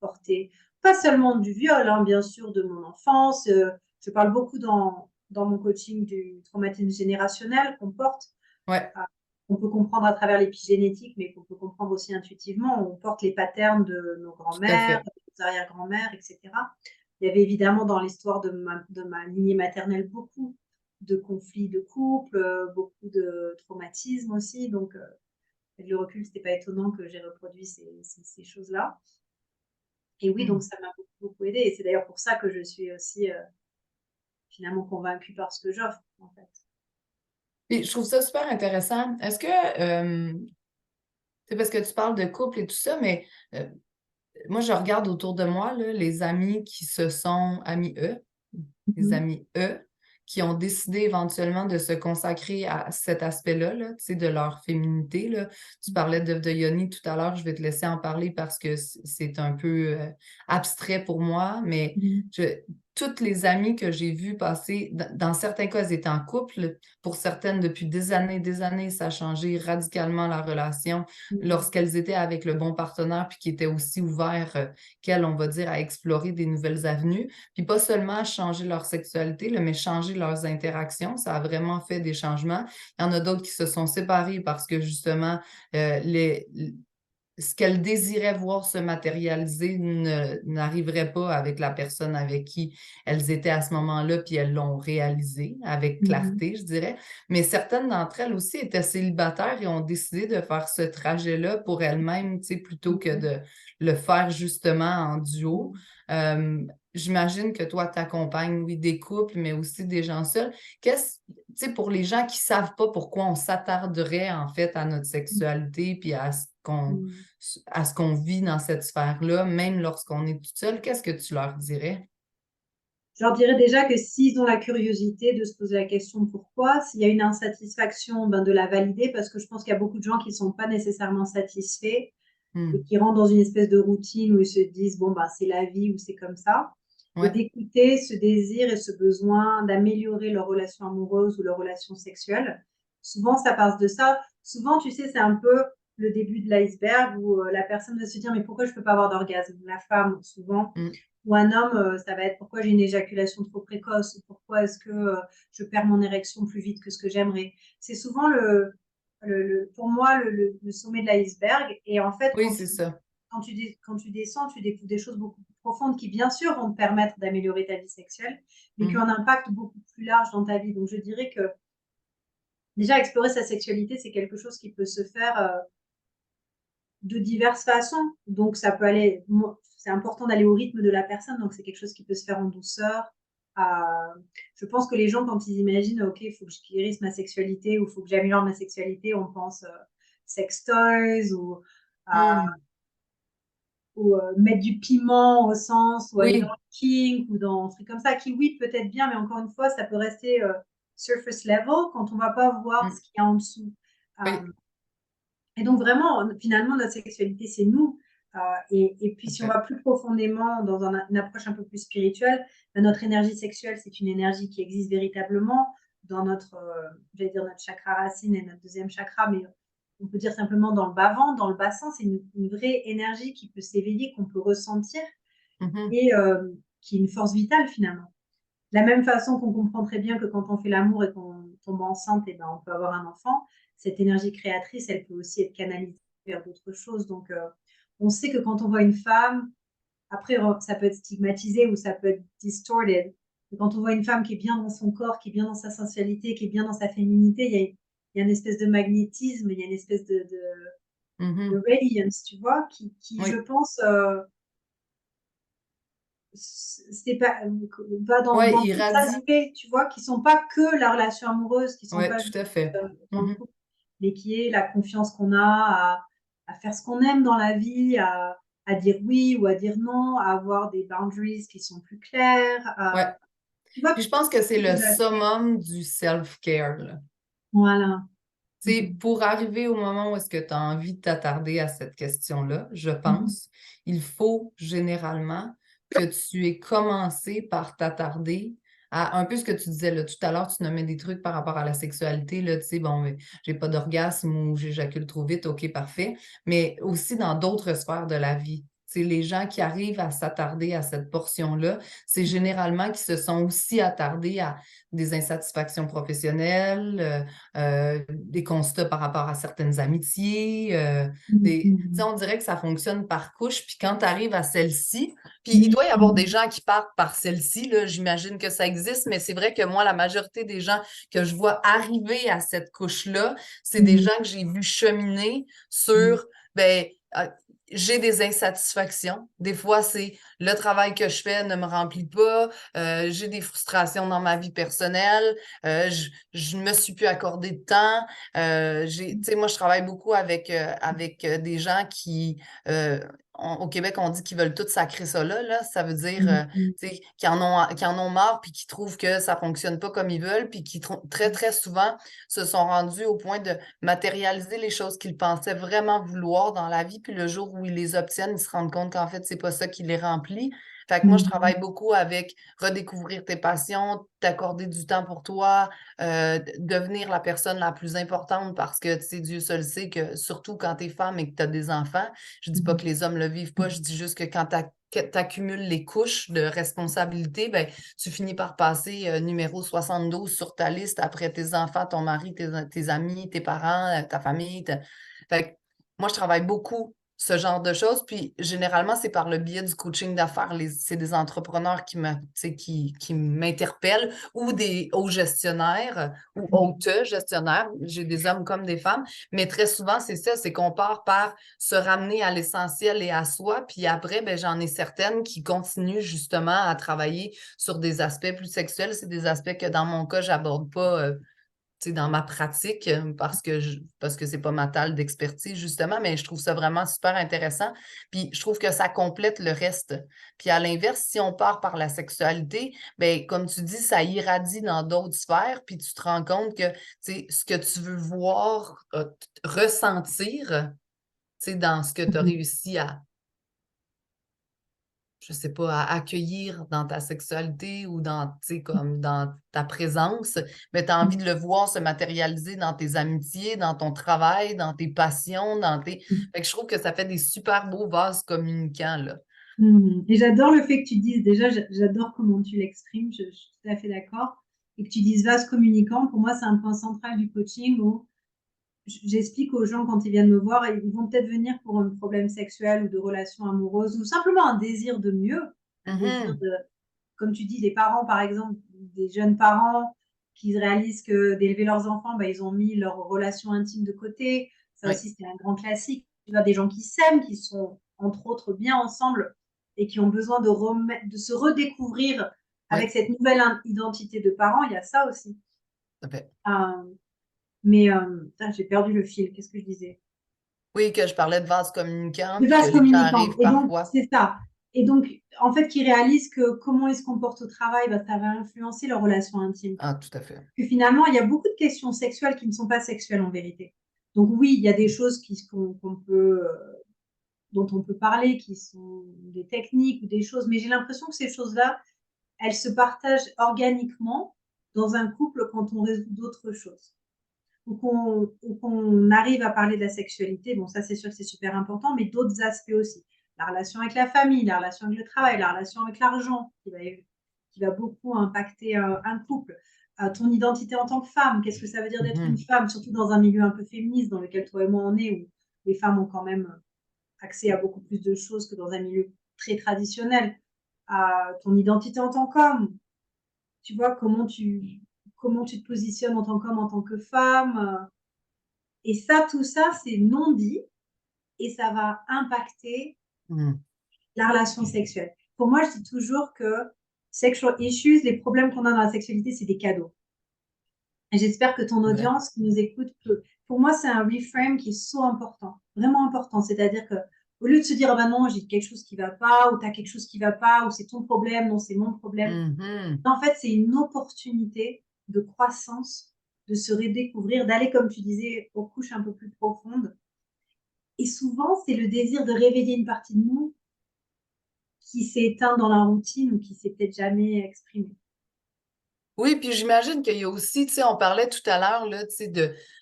portait. Pas seulement du viol, hein, bien sûr, de mon enfance. Je parle beaucoup dans mon coaching du traumatisme générationnel qu'on porte. Ouais, On peut comprendre à travers l'épigénétique, mais qu'on peut comprendre aussi intuitivement. On porte les patterns de nos tout à grands-mères, fait. de nos arrière-grands-mères, etc. Il y avait évidemment dans l'histoire de ma lignée maternelle beaucoup de conflits de couple, beaucoup de traumatismes aussi. Donc, avec le recul, c'était pas étonnant que j'ai reproduit ces choses-là. Et oui, donc ça m'a beaucoup, beaucoup aidé. Et c'est d'ailleurs pour ça que je suis aussi finalement convaincue par ce que j'offre, en fait. Et je trouve ça super intéressant. Est-ce que, c'est parce que tu parles de couple et tout ça, mais moi, je regarde autour de moi, là, les amis qui se sont amis eux, les Mhm. amis eux, qui ont décidé éventuellement de se consacrer à cet aspect-là, là, tu sais, de leur féminité, là. Tu parlais de Yoni tout à l'heure, je vais te laisser en parler parce que c'est un peu abstrait pour moi, mais Mhm. toutes les amies que j'ai vues passer, dans certains cas, elles étaient en couple. Pour certaines, depuis des années, ça a changé radicalement la relation Mhm. lorsqu'elles étaient avec le bon partenaire puis qui étaient aussi ouverts qu'elles, on va dire, à explorer des nouvelles avenues. Puis pas seulement changer leur sexualité, là, mais changer leurs interactions. Ça a vraiment fait des changements. Il y en a d'autres qui se sont séparés parce que justement, ce qu'elles désiraient voir se matérialiser n'arriverait pas avec la personne avec qui elles étaient à ce moment-là, puis elles l'ont réalisé avec Mhm. clarté, je dirais. Mais certaines d'entre elles aussi étaient célibataires et ont décidé de faire ce trajet-là pour elles-mêmes, tu sais, plutôt que Mhm. de le faire justement en duo. Mhm. Euh, J'imagine que toi, tu accompagnes, oui, des couples, mais aussi des gens seuls. Qu'est-ce, tu sais, pour les gens qui savent pas pourquoi on s'attarderait en fait à notre sexualité puis Mhm. à ce qu'on vit dans cette sphère-là, même lorsqu'on est toute seule, qu'est-ce que tu leur dirais? Je leur dirais déjà que s'ils ont la curiosité de se poser la question pourquoi, s'il y a une insatisfaction, ben de la valider, parce que je pense qu'il y a beaucoup de gens qui ne sont pas nécessairement satisfaits et Hmm. qui rentrent dans une espèce de routine où ils se disent, bon, ben, c'est la vie ou c'est comme ça. Et Ouais. d'écouter ce désir et ce besoin d'améliorer leur relation amoureuse ou leur relation sexuelle. Souvent, ça passe de ça. Souvent, tu sais, c'est un peu le début de l'iceberg où la personne va se dire, mais pourquoi je ne peux pas avoir d'orgasme? La femme, souvent. Hmm. Ou un homme, ça va être pourquoi j'ai une éjaculation trop précoce, ou pourquoi est-ce que je perds mon érection plus vite que ce que j'aimerais. C'est souvent pour moi le sommet de l'iceberg. Et en fait, Oui, c'est ça. quand tu descends, tu découvres des choses beaucoup plus profondes qui, bien sûr, vont te permettre d'améliorer ta vie sexuelle, mais qui ont un Mhm. impact beaucoup plus large dans ta vie. Donc, je dirais que déjà, explorer sa sexualité, c'est quelque chose qui peut se faire de diverses façons. Donc, ça peut aller, c'est important d'aller au rythme de la personne, donc c'est quelque chose qui peut se faire en douceur. Je pense que les gens, quand ils imaginent, OK, il faut que je guérisse ma sexualité ou il faut que j'améliore ma sexualité, on pense sex toys Hmm. ou mettre du piment au sens ou aller dans Oui. le kink ou dans un truc comme ça, qui oui, peut-être bien, mais encore une fois, ça peut rester surface level quand on ne va pas voir Hmm. ce qu'il y a en dessous. Oui. Euh, et donc vraiment, finalement, notre sexualité, c'est nous. Et puis si on va plus profondément dans une approche un peu plus spirituelle, ben, notre énergie sexuelle, c'est une énergie qui existe véritablement dans j'allais dire notre chakra racine et notre deuxième chakra, mais on peut dire simplement dans le bas-ventre, dans le bassin, c'est une vraie énergie qui peut s'éveiller, qu'on peut ressentir Mhm. et qui est une force vitale finalement. De la même façon qu'on comprend très bien que quand on fait l'amour et qu'on tombe enceinte, et ben, on peut avoir un enfant, cette énergie créatrice, elle peut aussi être canalisée vers d'autres choses. Donc, on sait que quand on voit une femme, après, ça peut être stigmatisé ou ça peut être distorted. Mais quand on voit une femme qui est bien dans son corps, qui est bien dans sa sensualité, qui est bien dans sa féminité, il y a une espèce de magnétisme, il y a une espèce de Mhm. radiance, tu vois, qui je Oui. pense, c'est pas va Ouais, dans il d'autres radie. aspects, tu vois, qui sont pas que la relation amoureuse, qui sont Ouais, pas tout juste à fait. dans le Mhm. couple, mais qui est la confiance qu'on a à faire ce qu'on aime dans la vie, à dire oui ou à dire non, à avoir des boundaries qui sont plus claires, Ouais. tu vois, Puis je pense que c'est tous le ces aspects. summum du self-care, là. Voilà. Tu sais, Mhm. pour arriver au moment où est-ce que tu as envie de t'attarder à cette question-là, je Mhm. pense, il faut généralement que tu aies commencé par t'attarder à un peu ce que tu disais là, tout à l'heure, tu nommais des trucs par rapport à la sexualité, là, tu sais, bon, mais j'ai pas d'orgasme ou j'éjacule trop vite, ok, parfait, mais aussi dans d'autres sphères de la vie. C'est les gens qui arrivent à s'attarder à cette portion-là, c'est généralement qui se sont aussi attardés à des insatisfactions professionnelles, des constats par rapport à certaines amitiés. Tu sais, Mhm. on dirait que ça fonctionne par couche. Puis quand tu arrives à celle-ci, puis il doit y avoir des Mhm. gens qui partent par celle-ci, là, j'imagine que ça existe, mais c'est vrai que moi, la majorité des gens que je vois arriver à cette couche-là, c'est des Mhm. gens que j'ai vus cheminer Mhm. sur, ben, j'ai des insatisfactions. Des fois, c'est le travail que je fais ne me remplit pas. J'ai des frustrations dans ma vie personnelle. Je me suis plus accordé de temps. Tu sais, moi, je travaille beaucoup avec des gens qui, au Québec, on dit qu'ils veulent tout sacrer ça là, là. Ça veut dire, Mhm. tu sais, qu'ils en ont marre puis qui trouvent que ça fonctionne pas comme ils veulent puis qui très, très souvent se sont rendus au point de matérialiser les choses qu'ils pensaient vraiment vouloir dans la vie, puis le jour où ils les obtiennent, ils se rendent compte qu'en fait, c'est pas ça qui les remplit. Fait que moi, je Mhm. travaille beaucoup avec redécouvrir tes passions, t'accorder du temps pour toi, devenir la personne la plus importante parce que, tu sais, Dieu seul sait que, surtout quand t'es femme et que t'as des enfants, je dis pas que les hommes le vivent pas, je dis juste que quand t'accumules les couches de responsabilité, ben, tu finis par passer numéro 72 sur ta liste après tes enfants, ton mari, tes amis, tes parents, ta famille. Fait que moi, je travaille beaucoup ce genre de choses. Puis généralement, c'est par le biais du coaching d'affaires. C'est des entrepreneurs tu sais, qui m'interpellent ou des hauts gestionnaires ou hautes gestionnaires. J'ai des hommes comme des femmes. Mais très souvent, c'est ça, c'est qu'on part par se ramener à l'essentiel et à soi. Puis après, ben, j'en ai certaines qui continuent justement à travailler sur des aspects plus sexuels. C'est des aspects que dans mon cas, j'aborde pas tu sais, dans ma pratique parce que c'est pas ma table d'expertise, justement, mais je trouve ça vraiment super intéressant. Puis je trouve que ça complète le reste. Puis à l'inverse, si on part par la sexualité, ben comme tu dis, ça irradie dans d'autres sphères, puis tu te rends compte que tu sais, ce que tu veux voir, ressentir, tu sais, dans ce que tu as Mhm. réussi à, je sais pas, à accueillir dans ta sexualité ou dans, tu sais, comme dans ta présence, mais tu as envie de le voir se matérialiser dans tes amitiés, dans ton travail, dans tes passions, dans tes... Fait que je trouve que ça fait des super beaux vases communicants, là. Mhm. Et j'adore le fait que tu dises, déjà, j'adore comment tu l'exprimes, je suis tout à fait d'accord. Et que tu dises vase communicant, pour moi, c'est un point central du coaching où j'explique aux gens quand ils viennent me voir, ils vont peut-être venir pour un problème sexuel ou de relation amoureuse ou simplement un désir de mieux, un désir Mhm. de, comme tu dis, des parents, par exemple, des jeunes parents qui réalisent que d'élever leurs enfants, bah, ils ont mis leur relation intime de côté. Ça Oui, aussi, c'est un grand classique. Tu vois, des gens qui s'aiment, qui sont entre autres bien ensemble et qui ont besoin de se redécouvrir oui, avec cette nouvelle identité de parents. Il y a ça aussi. ça fait. Euh, mais putain, j'ai perdu le fil. Qu'est-ce que je disais? Oui, que je parlais de vases communicants, De puis que vase les gens communicante. arrivent Et donc, parfois. c'est ça. Et donc, en fait, qui réalisent que comment ils se comportent au travail, bah, ça va influencer leur relation intime. Ah, tout à fait. Que finalement, il y a beaucoup de questions sexuelles qui ne sont pas sexuelles en vérité. Donc oui, il y a des choses qu'on peut, dont on peut parler, qui sont des techniques ou des choses, mais j'ai l'impression que ces choses-là, elles se partagent organiquement dans un couple quand on résout d'autres choses. Ou qu'on arrive à parler de la sexualité, bon, ça c'est sûr que c'est super important, mais d'autres aspects aussi. La relation avec la famille, la relation avec le travail, la relation avec l'argent, qui va beaucoup impacter un couple. Ton identité en tant que femme, qu'est-ce que ça veut dire d'être une Mhm. femme, surtout dans un milieu un peu féministe dans lequel toi et moi on est, où les femmes ont quand même accès à beaucoup plus de choses que dans un milieu très traditionnel. Ton identité en tant qu'homme, tu vois, comment tu te positionnes en tant qu'homme, en tant que femme. Et ça, tout ça, c'est non dit et ça va impacter Mhm. la relation sexuelle. Pour moi, je dis toujours que sexual issues, les problèmes qu'on a dans la sexualité, c'est des cadeaux. Et j'espère que ton C'est vrai. audience qui nous écoute peut. Pour moi, c'est un reframe qui est so important, vraiment important. C'est-à-dire que au lieu de se dire, ah ben non, j'ai quelque chose qui va pas, ou tu as quelque chose qui va pas, ou c'est ton problème, non, c'est mon problème. Mhm. En fait, c'est une opportunité de croissance, de se redécouvrir, d'aller, comme tu disais, aux couches un peu plus profondes. Et souvent, c'est le désir de réveiller une partie de nous qui s'est éteint dans la routine ou qui s'est peut-être jamais exprimé. Oui, puis j'imagine qu'il y a aussi, tu sais, on parlait tout à l'heure, là, tu sais,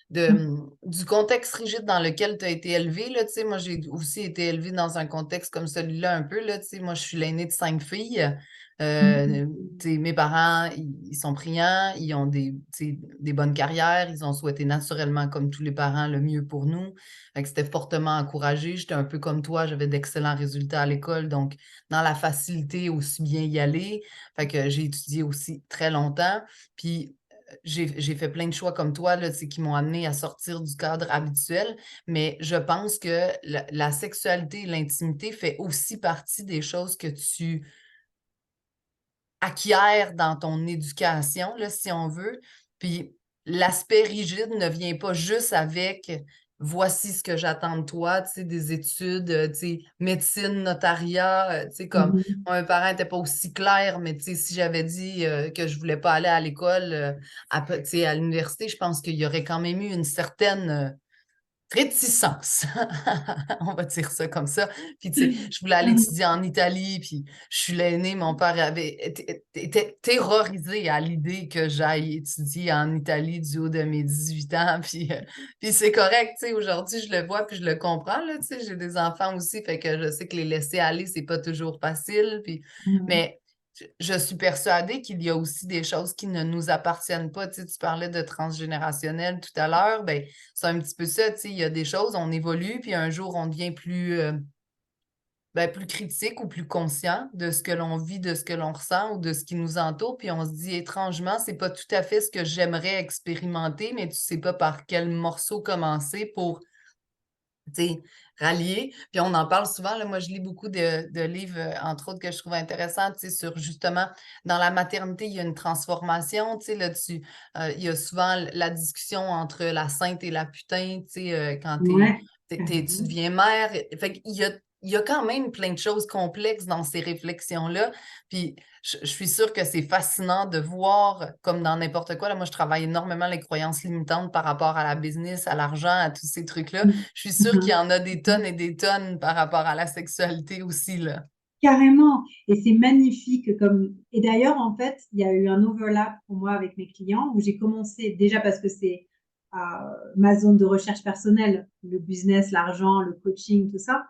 du contexte rigide dans lequel tu as été élevé, là, tu sais, moi, j'ai aussi été élevée dans un contexte comme celui-là un peu, là, tu sais, moi, je suis l'aînée de 5 filles. Mhm. Tu sais, mes parents, ils sont brillants, ils ont tu sais, des bonnes carrières, ils ont souhaité naturellement, comme tous les parents, le mieux pour nous. Fait que c'était fortement encouragé. J'étais un peu comme toi, j'avais d'excellents résultats à l'école, donc dans la facilité aussi bien y aller. Fait que j'ai étudié aussi très longtemps. Puis j'ai fait plein de choix comme toi, là, tu sais, qui m'ont amené à sortir du cadre habituel, mais je pense que la sexualité et l'intimité fait aussi partie des choses que tu acquiers dans ton éducation, là, si on veut. Puis l'aspect rigide ne vient pas juste avec voici ce que j'attends de toi, tu sais, des études, tu sais, médecine, notariat, tu sais, comme Mhm. moi, mes parents n'étaient pas aussi clairs, mais tu sais, si j'avais dit que je voulais pas aller à l'école, tu sais, à l'université, je pense qu'il y aurait quand même eu une certaine réticence, on va dire ça comme ça. Puis, tu sais, je voulais aller étudier en Italie, puis je suis l'aînée, mon père était terrorisé à l'idée que j'aille étudier en Italie du haut de mes 18 ans, puis c'est correct, tu sais, aujourd'hui, je le vois, puis je le comprends, là, tu sais, j'ai des enfants aussi, fait que je sais que les laisser aller, c'est pas toujours facile, puis, Mhm. mais je suis persuadée qu'il y a aussi des choses qui ne nous appartiennent pas. Tu sais, tu parlais de transgénérationnel tout à l'heure, ben, c'est un petit peu ça, tu sais, il y a des choses, on évolue, puis un jour, on devient plus critique ou plus conscient de ce que l'on vit, de ce que l'on ressent ou de ce qui nous entoure, puis on se dit étrangement, c'est pas tout à fait ce que j'aimerais expérimenter, mais tu sais pas par quel morceau commencer pour, tu sais, rallier. Puis on en parle souvent, là, moi je lis beaucoup de livres, entre autres, que je trouve intéressants, tu sais, sur justement, dans la maternité, il y a une transformation, tu sais, là-dessus. Il y a souvent la discussion entre la sainte et la putain, tu sais, quand Ouais, tu carrément. deviens mère. Fait il y a quand même plein de choses complexes dans ces réflexions-là. Puis je suis sûre que c'est fascinant de voir, comme dans n'importe quoi, là, moi je travaille énormément les croyances limitantes par rapport à la business, à l'argent, à tous ces trucs-là. Je suis sûre qu'il y en a des tonnes et des tonnes par rapport à la sexualité aussi, là. Carrément. Et c'est magnifique comme. Et d'ailleurs, en fait, il y a eu un overlap pour moi avec mes clients où j'ai commencé déjà parce que c'est ma zone de recherche personnelle, le business, l'argent, le coaching, tout ça.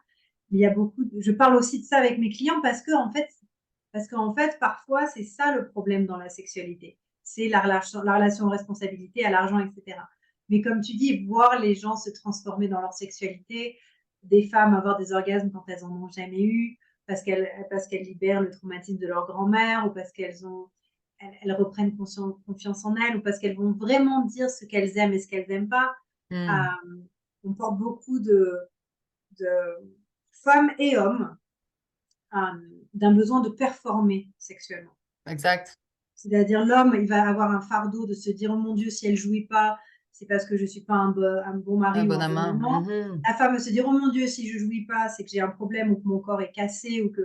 Mais il y a je parle aussi de ça avec mes clients parce qu'en fait, parfois, c'est ça le problème dans la sexualité. C'est la relation de responsabilité à l'argent, etc. Mais comme tu dis, voir les gens se transformer dans leur sexualité, des femmes avoir des orgasmes quand elles en ont jamais eu, parce qu'elles libèrent le traumatisme de leur grand-mère ou parce elles reprennent confiance en elles ou parce qu'elles vont vraiment dire ce qu'elles aiment et ce qu'elles n'aiment pas. Hmm, Euh, on porte beaucoup de femmes et hommes euh, d'un besoin de performer sexuellement. exact. C'est-à-dire l'homme, il va avoir un fardeau de se dire, oh mon Dieu, si elle jouit pas, c'est parce que je suis pas un bon Un mari ou bon un bon amant. amant. Mhm. La femme va se dire, oh mon Dieu, si je jouis pas, c'est que j'ai un problème ou que mon corps est cassé ou que...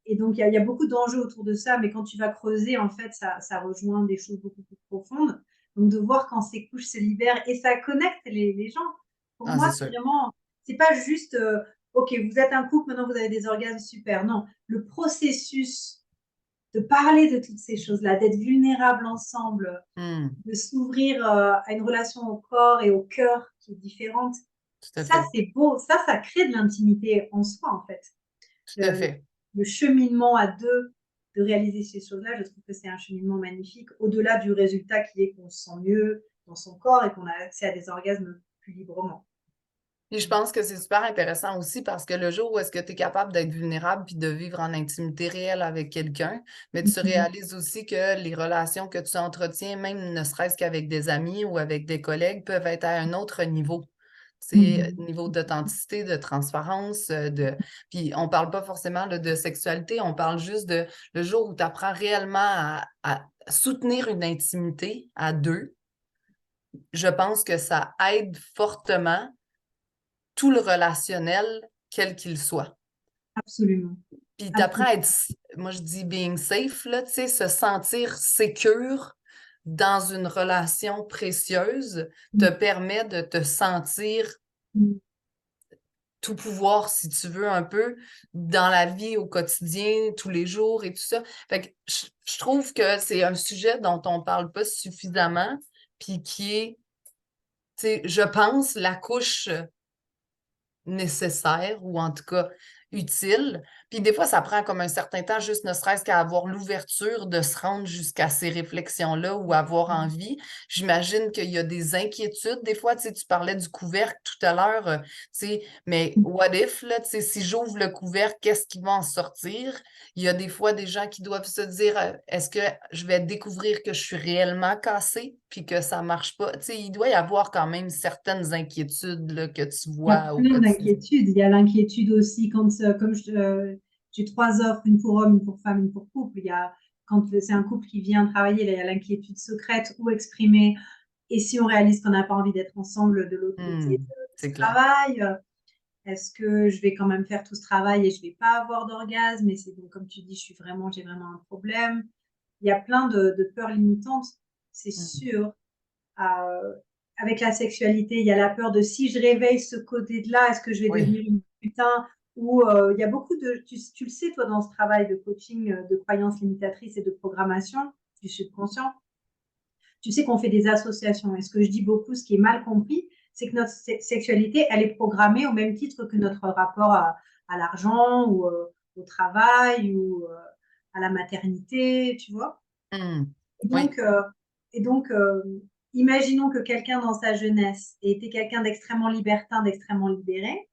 Et donc, il y a beaucoup d'enjeux autour de ça, mais quand tu vas creuser, en fait, ça rejoint des choses beaucoup plus profondes. Donc, de voir quand ces couches se libèrent et ça connecte les gens. Pour Ah, c'est moi, c'est sûr. vraiment, c'est pas juste, OK, vous êtes un couple, maintenant vous avez des orgasmes, super. Non, le processus de parler de toutes ces choses-là, d'être vulnérables ensemble, Hmm, de s'ouvrir à une relation au corps et au cœur qui est différente. tout à Ça, fait. c'est beau. Ça crée de l'intimité en soi, en fait. Tout à Le, fait. le cheminement à deux de réaliser ces choses-là, je trouve que c'est un cheminement magnifique, au-delà du résultat qui est qu'on se sent mieux dans son corps et qu'on a accès à des orgasmes plus librement. Et je pense que c'est super intéressant aussi parce que le jour où est-ce que tu es capable d'être vulnérable puis de vivre en intimité réelle avec quelqu'un, mais tu Mhm. réalises aussi que les relations que tu entretiens, même ne serait-ce qu'avec des amis ou avec des collègues, peuvent être à un autre niveau. C'est Mhm. niveau d'authenticité, de transparence, Puis on parle pas forcément là, de sexualité, on parle juste de le jour où tu apprends réellement à soutenir une intimité à deux, je pense que ça aide fortement tout le relationnel, quel qu'il soit. Absolument. Puis t'apprends à Absolument. être, moi je dis being safe, là, tu sais, se sentir sécure dans une relation précieuse te permet de te sentir Mhm. tout pouvoir, si tu veux, un peu dans la vie au quotidien, tous les jours et tout ça. Fait que je trouve que c'est un sujet dont on parle pas suffisamment, puis qui est sais, je pense, la couche nécessaire ou en tout cas utile. Puis des fois, ça prend comme un certain temps, juste ne serait-ce qu'à avoir l'ouverture de se rendre jusqu'à ces réflexions-là ou avoir envie. J'imagine qu'il y a des inquiétudes. Des fois, tu sais, tu parlais du couvercle tout à l'heure, tu sais, mais what if, là, tu sais, si j'ouvre le couvercle, qu'est-ce qui va en sortir? Il y a des fois des gens qui doivent se dire, est-ce que je vais découvrir que je suis réellement cassée puis que ça marche pas? Tu sais, il doit y avoir quand même certaines inquiétudes là, que tu Il y a vois au plein quotidien. d'inquiétudes. Il y a l'inquiétude aussi quand, comme j'ai trois offres, une pour homme, une pour femme, une pour couple. Il y a, quand c'est un couple qui vient travailler, là, il y a l'inquiétude secrète ou exprimée. Et si on réalise qu'on n'a pas envie d'être ensemble de l'autre côté de ce C'est clair. travail, est-ce que je vais quand même faire tout ce travail et je vais pas avoir d'orgasme? Et c'est donc, comme tu dis, j'ai vraiment un problème. Il y a plein de peurs limitantes, c'est Mm. sûr. Euh, Avec la sexualité, il y a la peur de si je réveille ce côté-là, est-ce que je vais Oui. devenir une putain? Ou il y a beaucoup de, tu le sais toi dans ce travail de coaching, de croyances limitatrices et de programmation du subconscient, tu sais qu'on fait des associations. Et ce que je dis beaucoup, ce qui est mal compris, c'est que notre sexualité, elle est programmée au même titre que notre rapport à l'argent ou au travail ou à la maternité, tu vois. Mm. Et Oui. donc, euh, et donc imaginons que quelqu'un dans sa jeunesse ait été quelqu'un d'extrêmement libertin, d'extrêmement libéré,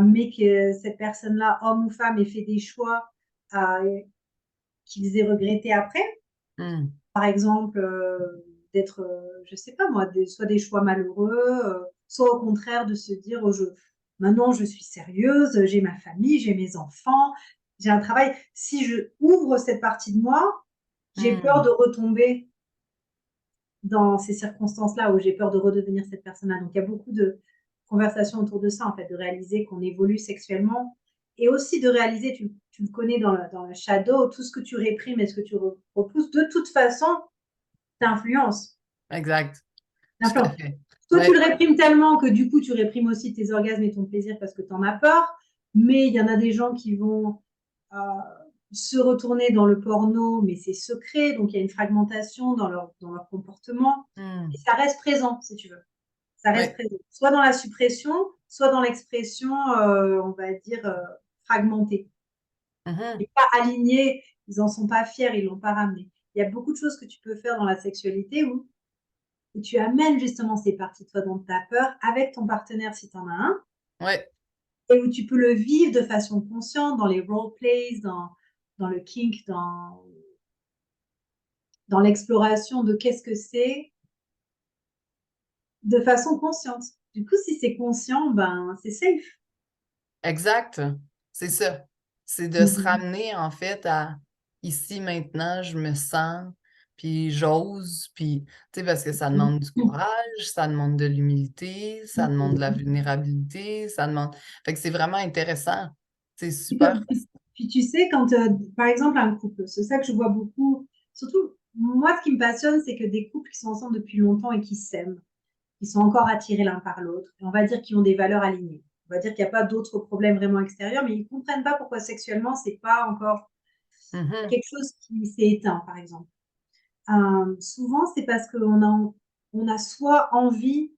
mais que cette personne-là, homme ou femme, ait fait des choix qu'ils aient regrettés après. Mm. Par exemple, d'être, je sais pas moi, soit des choix malheureux, soit au contraire de se dire, maintenant je suis sérieuse, j'ai ma famille, j'ai mes enfants, j'ai un travail. Si je ouvre cette partie de moi, j'ai peur Mm. de retomber dans ces circonstances-là où j'ai peur de redevenir cette personne-là. Donc, il y a beaucoup de conversations autour de ça, en fait, de réaliser qu'on évolue sexuellement et aussi de réaliser, tu le connais dans le shadow, tout ce que tu réprimes et ce que tu repousses, de toute façon, t'influence. Exact. Tout à T'influence. fait. Soit tu Ouais. le réprimes tellement que du coup, tu réprimes aussi tes orgasmes et ton plaisir parce que tu en as peur, mais il y en a des gens qui vont euh, se retourner dans le porno, mais c'est secret, donc il y a une fragmentation dans leur comportement. Et Mm. ça reste présent, si tu veux. Ça reste Ouais. présent. Soit dans la suppression, soit dans l'expression, on va dire, fragmentée. Mhm. Et pas alignée, ils n'en sont pas fiers, ils ne l'ont pas ramené. Il y a beaucoup de choses que tu peux faire dans la sexualité où tu amènes justement ces parties de toi dont tu as peur avec ton partenaire si tu en as un, Ouais. et où tu peux le vivre de façon consciente dans les role plays, dans le kink, dans l'exploration de qu'est-ce que c'est de façon consciente. Du coup, si c'est conscient, ben c'est safe. Exact. C'est ça. C'est de se Mhm. ramener en fait à ici maintenant, je me sens, puis j'ose, puis tu sais, parce que ça demande du courage, ça demande de l'humilité, ça demande de la vulnérabilité, ça demande. Fait que c'est vraiment intéressant. C'est Puis, super. puis tu sais, quand, par exemple, un couple, c'est ça que je vois beaucoup, surtout, moi, ce qui me passionne, c'est que des couples qui sont ensemble depuis longtemps et qui s'aiment, qui sont encore attirés l'un par l'autre, et on va dire qu'ils ont des valeurs alignées. On va dire qu'il n'y a pas d'autres problèmes vraiment extérieurs, mais ils ne comprennent pas pourquoi sexuellement, c'est pas encore Mhm. quelque chose qui s'est éteint, par exemple. Souvent, c'est parce qu'on a soit envie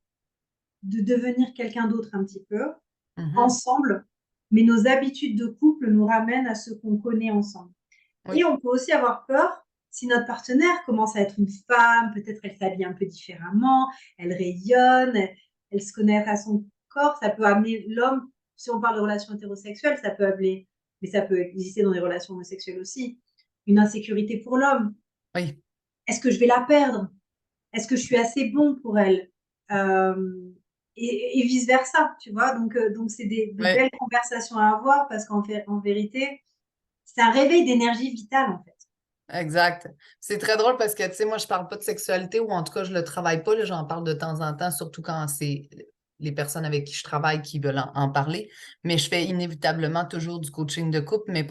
de devenir quelqu'un d'autre un petit peu, Mhm. ensemble, mais nos habitudes de couple nous ramènent à ce qu'on connaît ensemble. Et Oui. on peut aussi avoir peur si notre partenaire commence à être une femme, peut-être elle s'habille un peu différemment, elle rayonne, elle se connaît à son corps, ça peut amener l'homme, si on parle de relations hétérosexuelles, ça peut amener, mais ça peut exister dans les relations homosexuelles aussi, une insécurité pour l'homme. Oui. Est-ce que je vais la perdre? Est-ce que je suis assez bon pour elle? Euh, et vice-versa, tu vois. Donc c'est des Oui. belles conversations à avoir parce qu'en vérité, c'est un réveil d'énergie vitale, en fait. Exact. C'est très drôle parce que, tu sais, moi, je parle pas de sexualité ou en tout cas, je le travaille pas. Là, j'en parle de temps en temps, surtout quand c'est les personnes avec qui je travaille qui veulent en parler. Mais je fais inévitablement toujours du coaching de couple, mais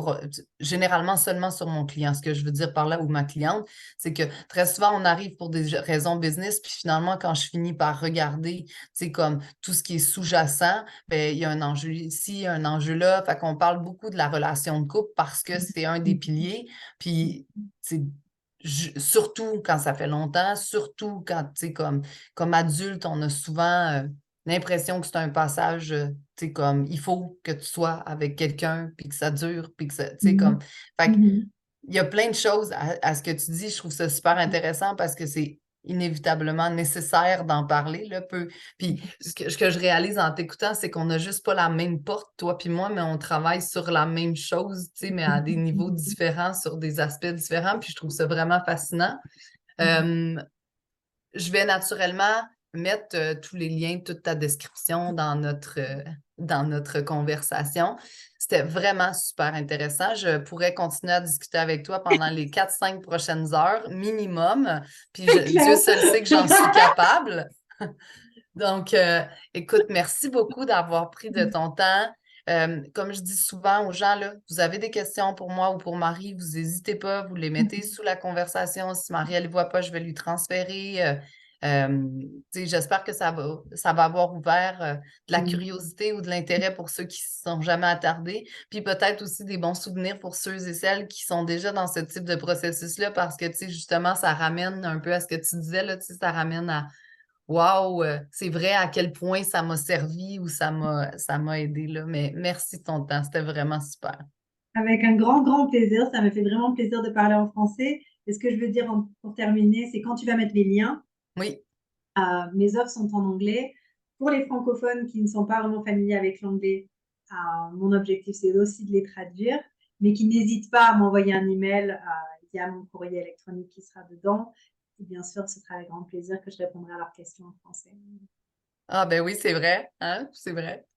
généralement seulement sur mon client. Ce que je veux dire par là ou ma cliente, c'est que très souvent, on arrive pour des raisons business, puis finalement, quand je finis par regarder, tu sais, comme tout ce qui est sous-jacent, ben, il y a un enjeu ici, un enjeu là. Fait qu'on parle beaucoup de la relation de couple parce que c'est un des piliers. Puis, c'est surtout quand ça fait longtemps, surtout quand, tu sais, comme adulte, on a souvent l'impression que c'est un passage, tu sais, comme il faut que tu sois avec quelqu'un, puis que ça dure, puis que ça, tu sais, comme... Mhm. Fait que Mhm. il y a plein de choses à ce que tu dis. Je trouve ça super intéressant parce que c'est inévitablement nécessaire d'en parler, là, peu. Puis ce que je réalise en t'écoutant, c'est qu'on n'a juste pas la même porte, toi puis moi, mais on travaille sur la même chose, tu sais, mais à des niveaux différents, sur des aspects différents. Puis je trouve ça vraiment fascinant. Euh, je vais naturellement mettre tous les liens, toute ta description dans notre conversation. C'était vraiment super intéressant. Je pourrais continuer à discuter avec toi pendant les 4-5 prochaines heures minimum. Puis C'est Dieu clair. seul sait que j'en suis capable. Donc, écoute, merci beaucoup d'avoir pris de ton temps. Comme je dis souvent aux gens, là, vous avez des questions pour moi ou pour Marie, vous n'hésitez pas, vous les mettez sous la conversation. Si Marie, elle ne voit pas, je vais lui transférer. Tu sais, j'espère que ça va avoir ouvert de la curiosité ou de l'intérêt pour ceux qui ne se sont jamais attardés. Puis peut-être aussi des bons souvenirs pour ceux et celles qui sont déjà dans ce type de processus-là parce que, tu sais, justement, ça ramène un peu à ce que tu disais, là, tu sais, ça ramène à wow, c'est vrai à quel point ça m'a servi ou ça m'a aidé là. Mais merci de ton temps, c'était vraiment super. Avec un grand, grand plaisir. Ça me fait vraiment plaisir de parler en français. Et ce que je veux dire pour terminer, c'est quand tu vas mettre les liens, Oui. mes offres sont en anglais. Pour les francophones qui ne sont pas vraiment familiers avec l'anglais, mon objectif, c'est aussi de les traduire, mais qui n'hésitent pas à m'envoyer un email. Il y a mon courrier électronique qui sera dedans. Et bien sûr, ce sera avec grand plaisir que je répondrai à leurs questions en français. Ah ben oui, c'est vrai, hein? C'est vrai.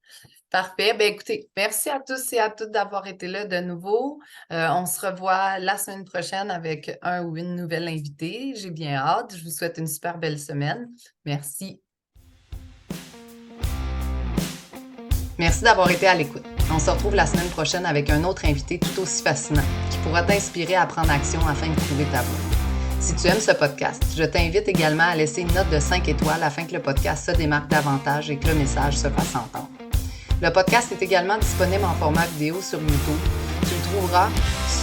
Parfait. Ben écoutez, merci à tous et à toutes d'avoir été là de nouveau. On se revoit la semaine prochaine avec un ou une nouvelle invitée. J'ai bien hâte. Je vous souhaite une super belle semaine. Merci. Merci d'avoir été à l'écoute. On se retrouve la semaine prochaine avec un autre invité tout aussi fascinant qui pourra t'inspirer à prendre action afin de trouver ta voie. Si tu aimes ce podcast, je t'invite également à laisser une note de 5 étoiles afin que le podcast se démarque davantage et que le message se fasse entendre. Le podcast est également disponible en format vidéo sur YouTube. Tu le trouveras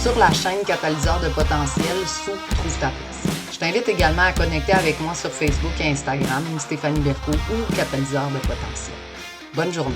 sur la chaîne Catalyseur de potentiel sous Trouve ta place. Je t'invite également à connecter avec moi sur Facebook et Instagram, Stéphanie Berthaud ou Catalyseur de potentiel. Bonne journée.